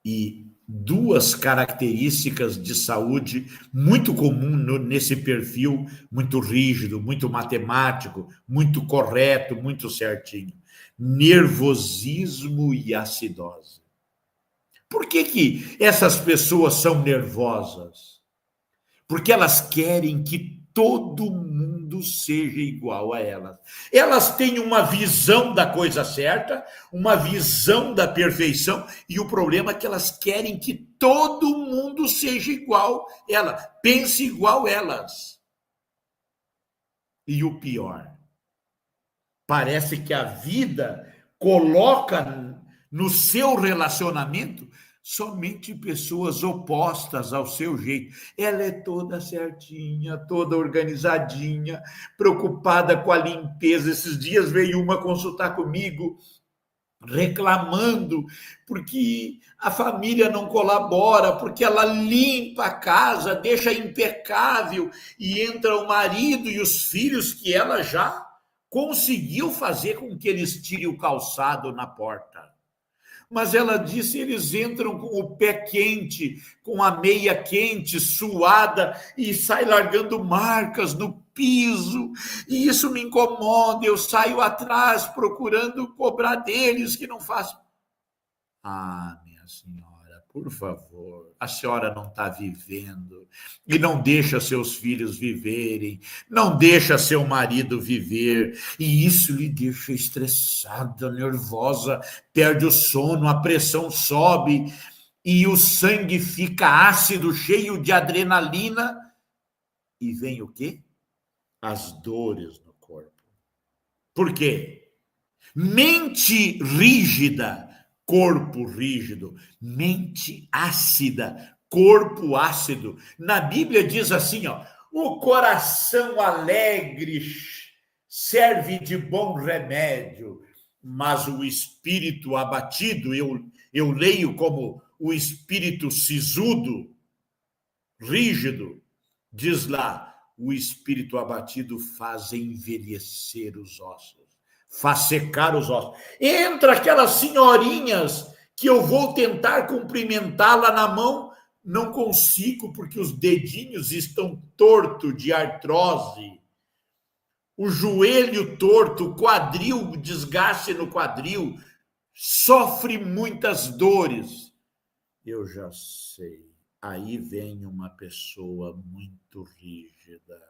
Speaker 2: E duas características de saúde muito comum nesse perfil muito rígido, muito matemático, muito correto, muito certinho: nervosismo e acidose. Por que essas pessoas são nervosas? Porque elas querem que todo mundo seja igual a elas. Elas têm uma visão da coisa certa, uma visão da perfeição, e o problema é que elas querem que todo mundo seja igual a ela, pense igual a elas. E o pior, parece que a vida coloca no seu relacionamento somente pessoas opostas ao seu jeito. Ela é toda certinha, toda organizadinha, preocupada com a limpeza. Esses dias veio uma consultar comigo, reclamando porque a família não colabora, porque ela limpa a casa, deixa impecável, e entra o marido e os filhos, que ela já conseguiu fazer com que eles tirem o calçado na porta. Mas ela disse, eles entram com o pé quente, com a meia quente, suada, e sai largando marcas no piso, e isso me incomoda, eu saio atrás procurando cobrar deles que não façam. Ah, minha senhora, por favor, a senhora não está vivendo, e não deixa seus filhos viverem, não deixa seu marido viver, e isso lhe deixa estressada, nervosa, perde o sono, a pressão sobe, e o sangue fica ácido, cheio de adrenalina, e vem o quê? As dores no corpo. Por quê? Mente rígida, corpo rígido. Mente ácida, corpo ácido. Na Bíblia diz assim, ó: O coração alegre serve de bom remédio, mas o espírito abatido, eu leio como o espírito sisudo, rígido, diz lá, o espírito abatido faz envelhecer os ossos, faz secar os ossos. Entra aquelas senhorinhas que eu vou tentar cumprimentá-la na mão, não consigo, porque os dedinhos estão tortos de artrose, o joelho torto, o quadril, desgaste no quadril, sofre muitas dores. Eu já sei. Aí vem uma pessoa muito rígida.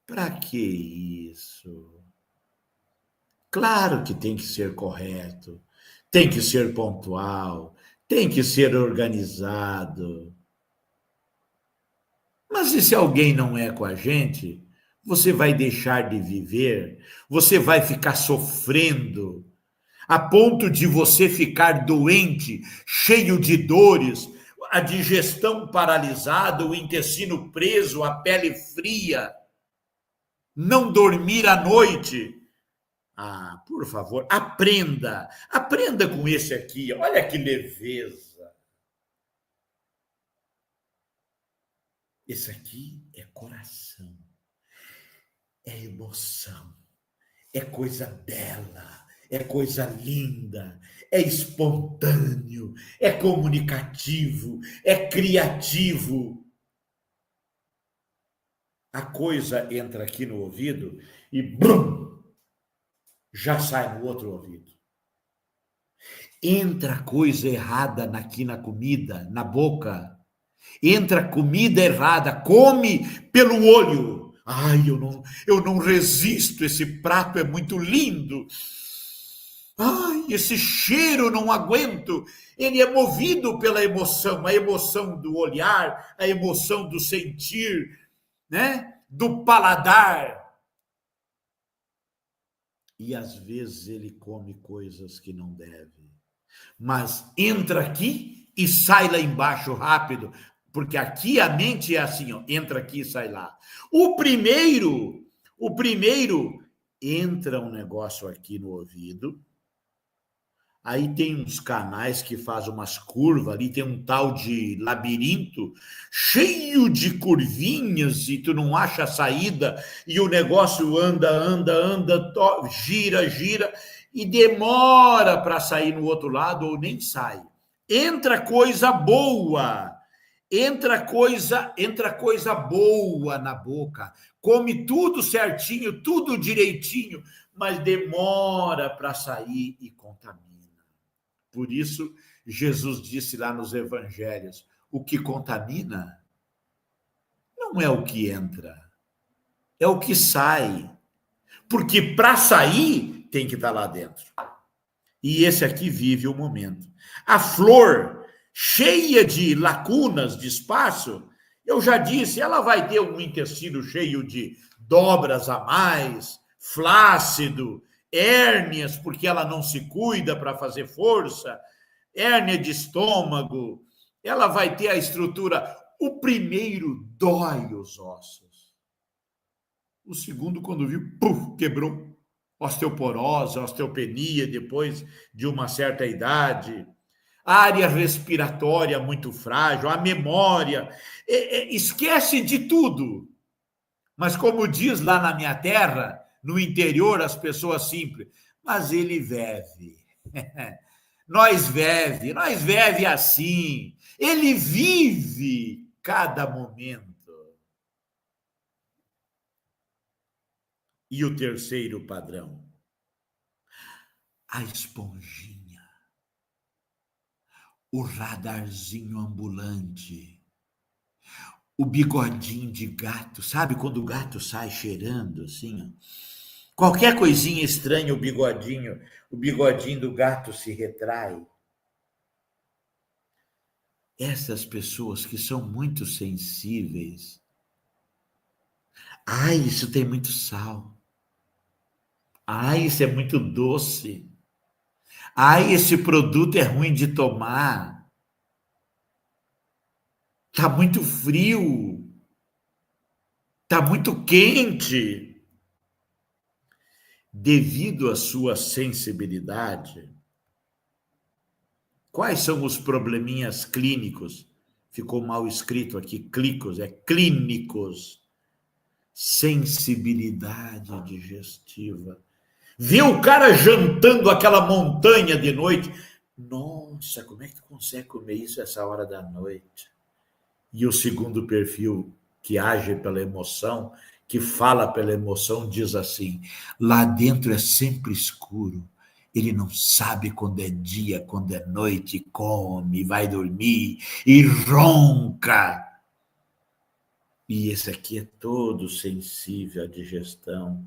Speaker 2: Para que isso? Claro que tem que ser correto, tem que ser pontual, tem que ser organizado. Mas e se alguém não é com a gente, você vai deixar de viver, você vai ficar sofrendo, a ponto de você ficar doente, cheio de dores, a digestão paralisada, o intestino preso, a pele fria, não dormir à noite. Ah, por favor, aprenda com esse aqui, olha que leveza. Esse aqui é coração, é emoção, é coisa bela, é coisa linda, é espontâneo, é comunicativo, é criativo. A coisa entra aqui no ouvido e brum, já sai no outro ouvido. Entra coisa errada aqui na comida, na boca. Entra comida errada, come pelo olho. Ai, eu não resisto, esse prato é muito lindo. Ai, esse cheiro não aguento. Ele é movido pela emoção, a emoção do olhar, a emoção do sentir, né? Do paladar. E às vezes ele come coisas que não deve. Mas entra aqui e sai lá embaixo rápido, porque aqui a mente é assim, ó, entra aqui e sai lá. O primeiro, entra um negócio aqui no ouvido, aí tem uns canais que fazem umas curvas, ali tem um tal de labirinto, cheio de curvinhas, e tu não acha a saída, e o negócio anda, gira, e demora para sair no outro lado, ou nem sai. Entra coisa boa, entra coisa boa na boca, come tudo certinho, tudo direitinho, mas demora para sair e contamina. Por isso, Jesus disse lá nos evangelhos, o que contamina não é o que entra, é o que sai. Porque para sair, tem que estar lá dentro. E esse aqui vive o momento. A flor, cheia de lacunas, de espaço, eu já disse, ela vai ter um intestino cheio de dobras a mais, flácido, hérnias, porque ela não se cuida para fazer força, hérnia de estômago, ela vai ter a estrutura. O primeiro dói os ossos. O segundo, quando viu, puf, quebrou. Osteoporose, osteopenia, depois de uma certa idade. A área respiratória muito frágil, a memória. Esquece de tudo. Mas como diz lá na minha terra, no interior, as pessoas simples, mas ele vive. Nós vive assim. Ele vive cada momento. E o terceiro padrão, a esponjinha, o radarzinho ambulante, o bigodinho de gato, sabe quando o gato sai cheirando assim, ó? Qualquer coisinha estranha, o bigodinho do gato se retrai. Essas pessoas que são muito sensíveis, ai, isso tem muito sal. Ai, isso é muito doce. Ai, esse produto é ruim de tomar. Tá muito frio. Está muito quente. Devido à sua sensibilidade, quais são os probleminhas clínicos? Ficou mal escrito aqui, clínicos, é clínicos. Sensibilidade digestiva. Vê o cara jantando aquela montanha de noite. Nossa, como é que tu consegue comer isso essa hora da noite? E o segundo perfil, que age pela emoção, que fala pela emoção, diz assim: lá dentro é sempre escuro. Ele não sabe quando é dia, quando é noite, come, vai dormir e ronca. E esse aqui é todo sensível à digestão.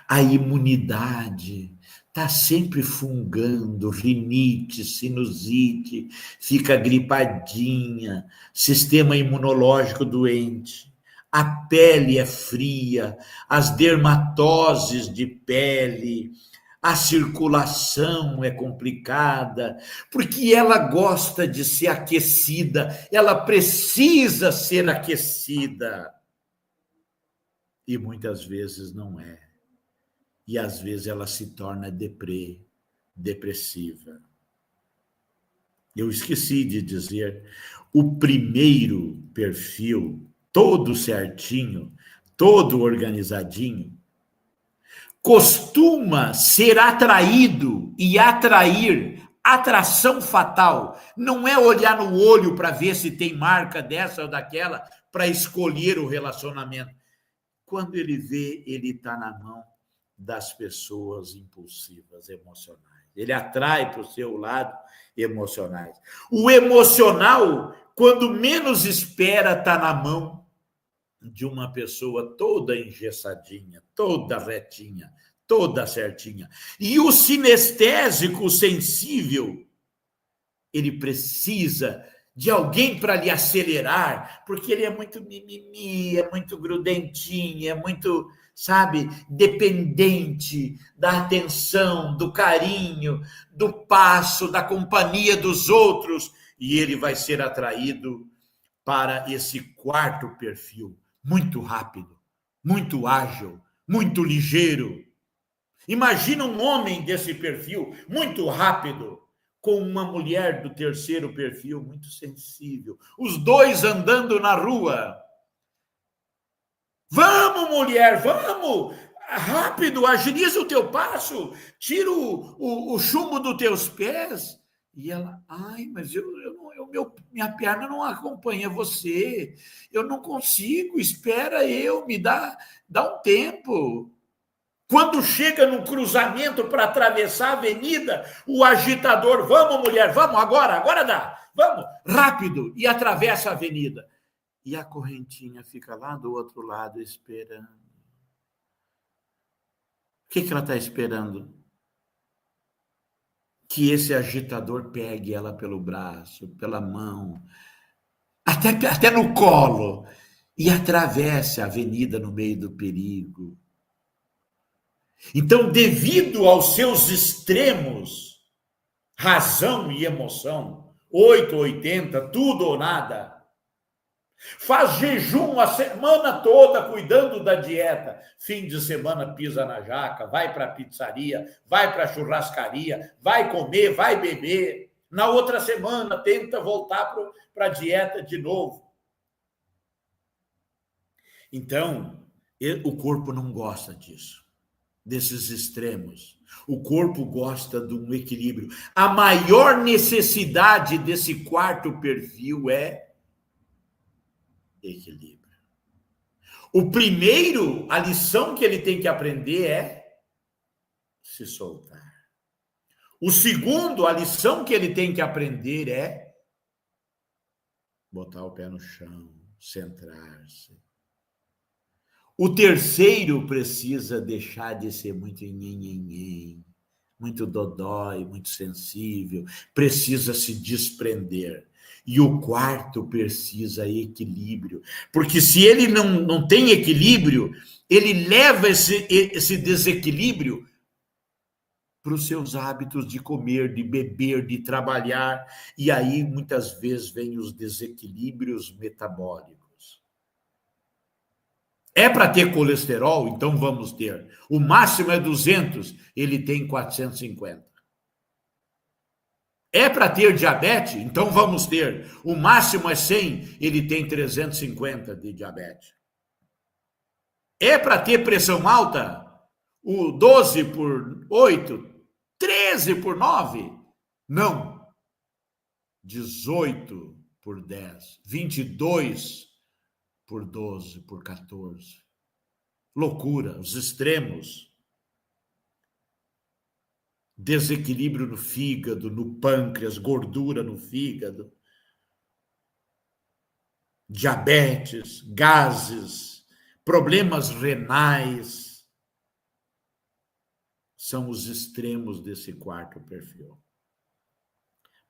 Speaker 2: A imunidade está sempre fungando, rinite, sinusite, fica gripadinha, sistema imunológico doente. A pele é fria, as dermatoses de pele, a circulação é complicada, porque ela gosta de ser aquecida, ela precisa ser aquecida. E muitas vezes não é. E às vezes ela se torna depressiva. Eu esqueci de dizer, o primeiro perfil, todo certinho, todo organizadinho, costuma ser atraído e atrair. Atração fatal não é olhar no olho para ver se tem marca dessa ou daquela para escolher o relacionamento. Quando ele vê, ele está na mão das pessoas impulsivas, emocionais. Ele atrai para o seu lado emocionais. O emocional, quando menos espera, está na mão de uma pessoa toda engessadinha, toda retinha, toda certinha. E o sinestésico, o sensível, ele precisa de alguém para lhe acelerar, porque ele é muito mimimi, é muito grudentinho, é muito, sabe, dependente da atenção, do carinho, do passo, da companhia dos outros, e ele vai ser atraído para esse quarto perfil, muito rápido, muito ágil, muito ligeiro. Imagina um homem desse perfil, muito rápido, com uma mulher do terceiro perfil, muito sensível. Os dois andando na rua. Vamos, mulher, vamos! Rápido, agiliza o teu passo, tira o chumbo dos teus pés. E ela, ai, mas minha perna não acompanha você. Eu não consigo, espera dá um tempo. Quando chega no cruzamento para atravessar a avenida, o agitador, vamos, mulher, vamos, agora dá, vamos, rápido, e atravessa a avenida. E a correntinha fica lá do outro lado esperando. O que ela está esperando? Que esse agitador pegue ela pelo braço, pela mão, até no colo, e atravesse a avenida no meio do perigo. Então, devido aos seus extremos, razão e emoção, 8 ou 80, tudo ou nada, faz jejum a semana toda cuidando da dieta, fim de semana pisa na jaca, vai para a pizzaria, vai para a churrascaria, vai comer, vai beber, na outra semana tenta voltar para a dieta de novo. Então, o corpo não gosta disso, desses extremos. O corpo gosta de um equilíbrio. A maior necessidade desse quarto perfil é equilíbrio. O primeiro, a lição que ele tem que aprender é se soltar. O segundo, a lição que ele tem que aprender é botar o pé no chão, centrar-se. O terceiro precisa deixar de ser muito nhenhenhen, muito dodói, muito sensível, precisa se desprender. E o quarto precisa equilíbrio, porque se ele não tem equilíbrio, ele leva esse desequilíbrio para os seus hábitos de comer, de beber, de trabalhar, e aí muitas vezes vêm os desequilíbrios metabólicos. É para ter colesterol? Então vamos ter. O máximo é 200, ele tem 450. É para ter diabetes? Então vamos ter. O máximo é 100, ele tem 350 de diabetes. É para ter pressão alta? O 12 por 8, 13 por 9? Não. 18 por 10, 22 por 12, por 14. Loucura, os extremos. Desequilíbrio no fígado, no pâncreas, gordura no fígado, diabetes, gases, problemas renais. São os extremos desse quarto perfil.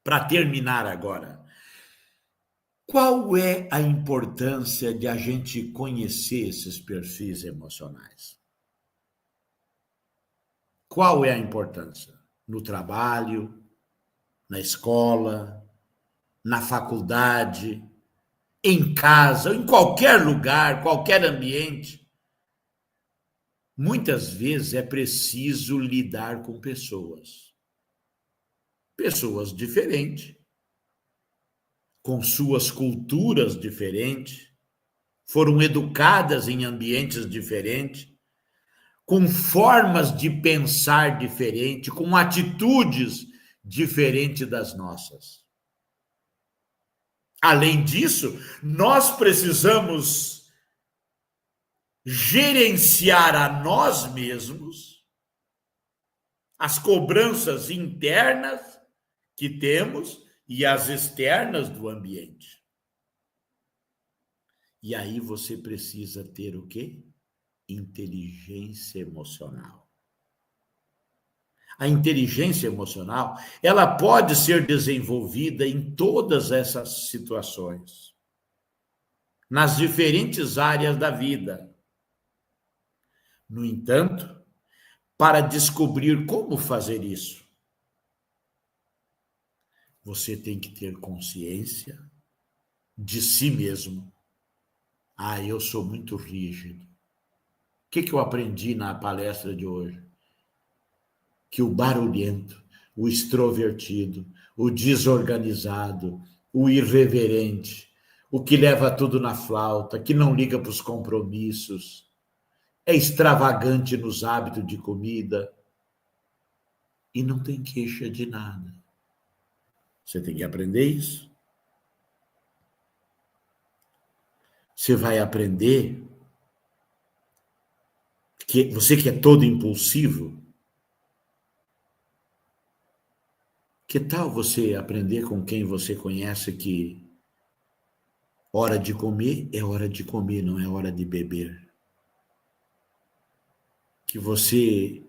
Speaker 2: Para terminar agora, qual é a importância de a gente conhecer esses perfis emocionais? Qual é a importância? No trabalho, na escola, na faculdade, em casa, em qualquer lugar, qualquer ambiente. Muitas vezes é preciso lidar com pessoas. Pessoas diferentes, com suas culturas diferentes, foram educadas em ambientes diferentes, com formas de pensar diferentes, com atitudes diferentes das nossas. Além disso, nós precisamos gerenciar a nós mesmos as cobranças internas que temos e as externas do ambiente. E aí você precisa ter o quê? Inteligência emocional. A inteligência emocional, ela pode ser desenvolvida em todas essas situações, nas diferentes áreas da vida. No entanto, para descobrir como fazer isso, você tem que ter consciência de si mesmo. Ah, eu sou muito rígido. O que eu aprendi na palestra de hoje? Que o barulhento, o extrovertido, o desorganizado, o irreverente, o que leva tudo na flauta, que não liga para os compromissos, é extravagante nos hábitos de comida e não tem queixa de nada. Você tem que aprender isso. Você vai aprender que você que é todo impulsivo, que tal você aprender com quem você conhece que hora de comer é hora de comer, não é hora de beber? Que você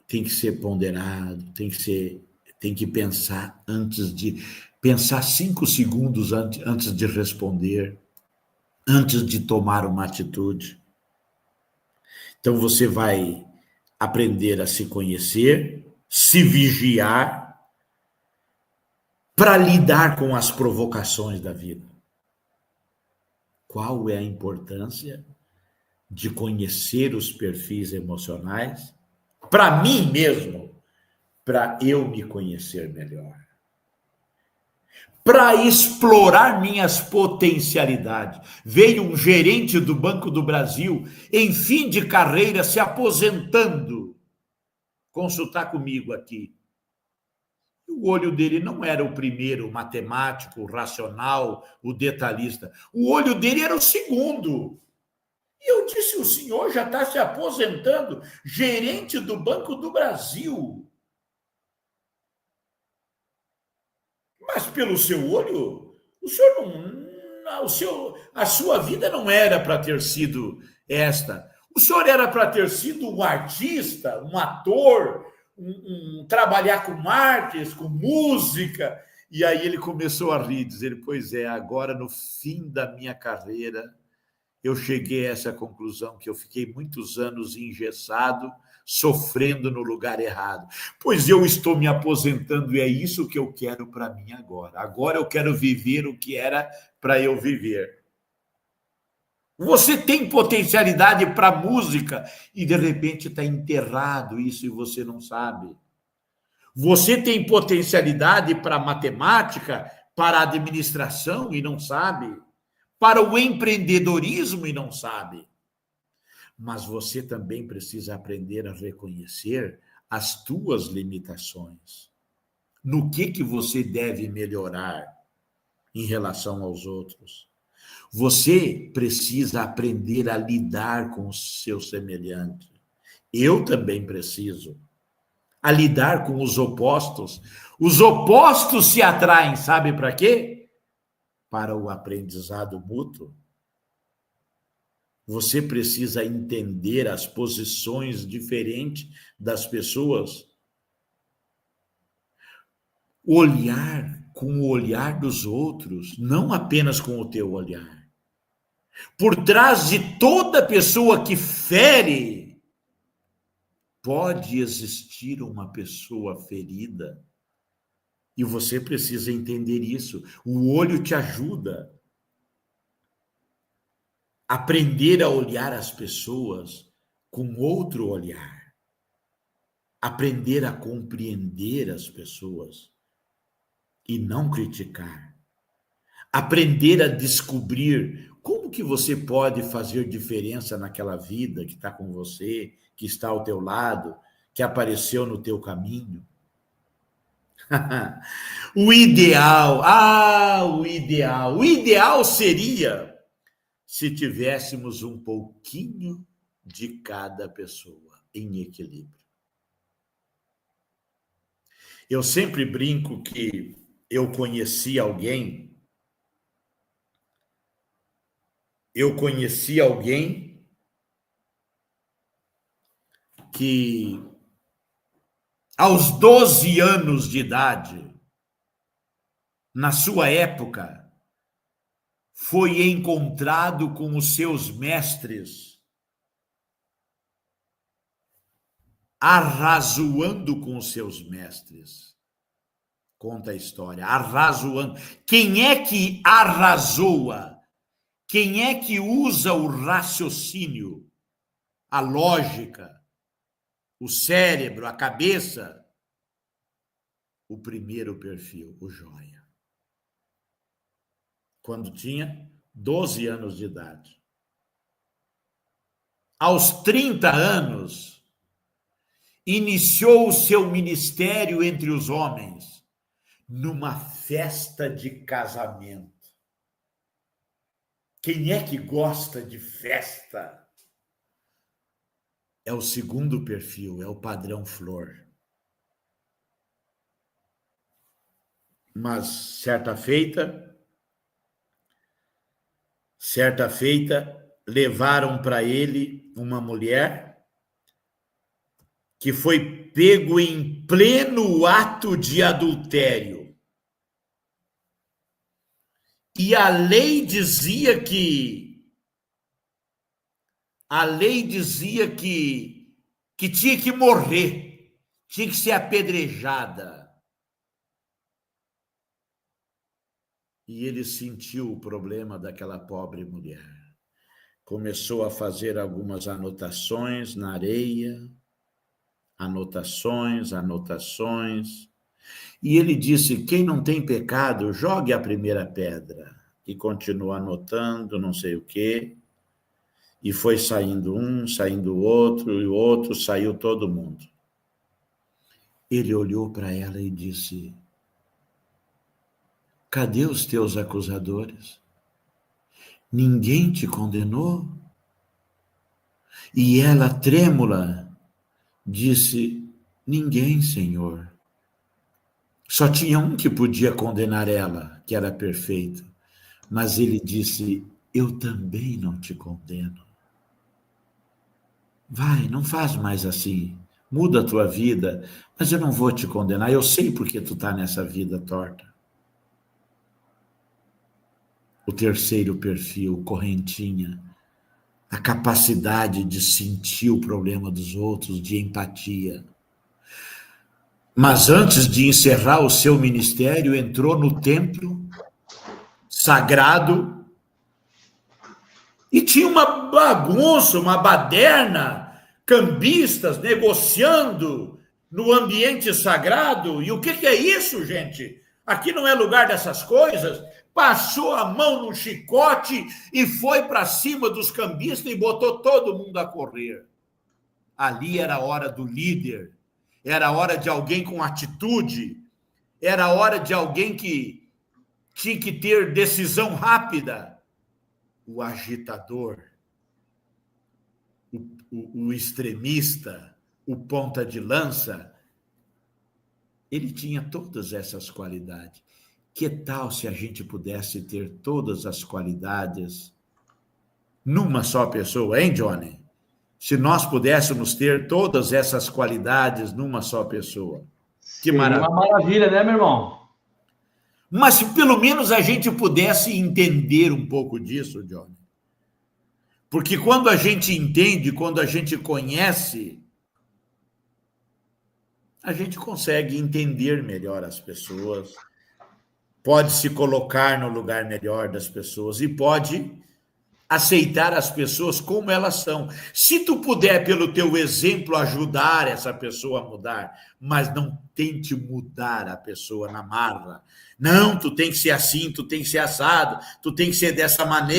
Speaker 2: tem que ser ponderado, tem que pensar pensar 5 segundos antes de responder, antes de tomar uma atitude. Então você vai aprender a se conhecer, se vigiar, para lidar com as provocações da vida. Qual é a importância de conhecer os perfis emocionais para mim mesmo, para eu me conhecer melhor, para explorar minhas potencialidades? Veio um gerente do Banco do Brasil, em fim de carreira, se aposentando, consultar comigo aqui. O olho dele não era o primeiro, o matemático, o racional, o detalhista. O olho dele era o segundo. E eu disse, o senhor já está se aposentando, gerente do Banco do Brasil. Mas pelo seu olho, o senhor a sua vida não era para ter sido esta. O senhor era para ter sido um artista, um ator, trabalhar com artes, com música. E aí ele começou a rir, dizer, pois é, agora no fim da minha carreira, eu cheguei a essa conclusão que eu fiquei muitos anos engessado, sofrendo no lugar errado. Pois eu estou me aposentando e é isso que eu quero para mim agora. Agora eu quero viver o que era para eu viver. Você tem potencialidade para música e de repente está enterrado isso e você não sabe. Você tem potencialidade para matemática, para administração e não sabe. Para o empreendedorismo e não sabe. Mas você também precisa aprender a reconhecer as tuas limitações. No que você deve melhorar em relação aos outros. Você precisa aprender a lidar com o seu semelhante. Eu também preciso. A lidar com os opostos. Os opostos se atraem, sabe para quê? Para o aprendizado mútuo. Você precisa entender as posições diferentes das pessoas. Olhar com o olhar dos outros, não apenas com o teu olhar. Por trás de toda pessoa que fere, pode existir uma pessoa ferida. E você precisa entender isso. O olho te ajuda. Aprender a olhar as pessoas com outro olhar. Aprender a compreender as pessoas e não criticar. Aprender a descobrir como que você pode fazer diferença naquela vida que está com você, que está ao teu lado, que apareceu no teu caminho. O ideal seria se tivéssemos um pouquinho de cada pessoa em equilíbrio. Eu sempre brinco que eu conheci alguém que aos 12 anos de idade, na sua época, foi encontrado com os seus mestres, arrazoando com os seus mestres. Conta a história, arrazoando. Quem é que arrazoa? Quem é que usa o raciocínio, a lógica, o cérebro, a cabeça? O primeiro perfil, o joia. Quando tinha 12 anos de idade. Aos 30 anos, iniciou o seu ministério entre os homens numa festa de casamento. Quem é que gosta de festa? É o segundo perfil, é o padrão flor. Mas certa feita, levaram para ele uma mulher que foi pego em pleno ato de adultério. E a lei dizia que tinha que morrer, tinha que ser apedrejada. E ele sentiu o problema daquela pobre mulher. Começou a fazer algumas anotações na areia, anotações. E ele disse: quem não tem pecado, jogue a primeira pedra. E continuou anotando, não sei o quê. E foi saindo um, saindo o outro, e o outro, saiu todo mundo. Ele olhou para ela e disse: cadê os teus acusadores? Ninguém te condenou? E ela, trêmula, disse: ninguém, Senhor. Só tinha um que podia condenar ela, que era perfeito. Mas ele disse: eu também não te condeno. Vai, não faz mais assim. Muda a tua vida, mas eu não vou te condenar. Eu sei porque tu está nessa vida torta. O terceiro perfil, correntinha. A capacidade de sentir o problema dos outros, de empatia. Mas antes de encerrar o seu ministério, entrou no templo sagrado E tinha uma bagunça, uma baderna, cambistas negociando no ambiente sagrado. E o que é isso, gente? Aqui não é lugar dessas coisas. Passou a mão no chicote e foi para cima dos cambistas e botou todo mundo a correr. Ali era a hora do líder, era a hora de alguém com atitude, era a hora de alguém que tinha que ter decisão rápida. O agitador, o extremista, o ponta de lança, ele tinha todas essas qualidades. Que tal se a gente pudesse ter todas as qualidades numa só pessoa, hein, Johnny? Se nós pudéssemos ter todas essas qualidades numa só pessoa. Que
Speaker 1: Seria uma maravilha, né, meu irmão?
Speaker 2: Mas se pelo menos a gente pudesse entender um pouco disso, Johnny. Porque quando a gente entende, quando a gente conhece, a gente consegue entender melhor as pessoas, pode se colocar no lugar melhor das pessoas e pode aceitar as pessoas como elas são. Se tu puder, pelo teu exemplo, ajudar essa pessoa a mudar, mas não tente mudar a pessoa na marra. Não, tu tem que ser assim, tu tem que ser assado, tu tem que ser dessa maneira.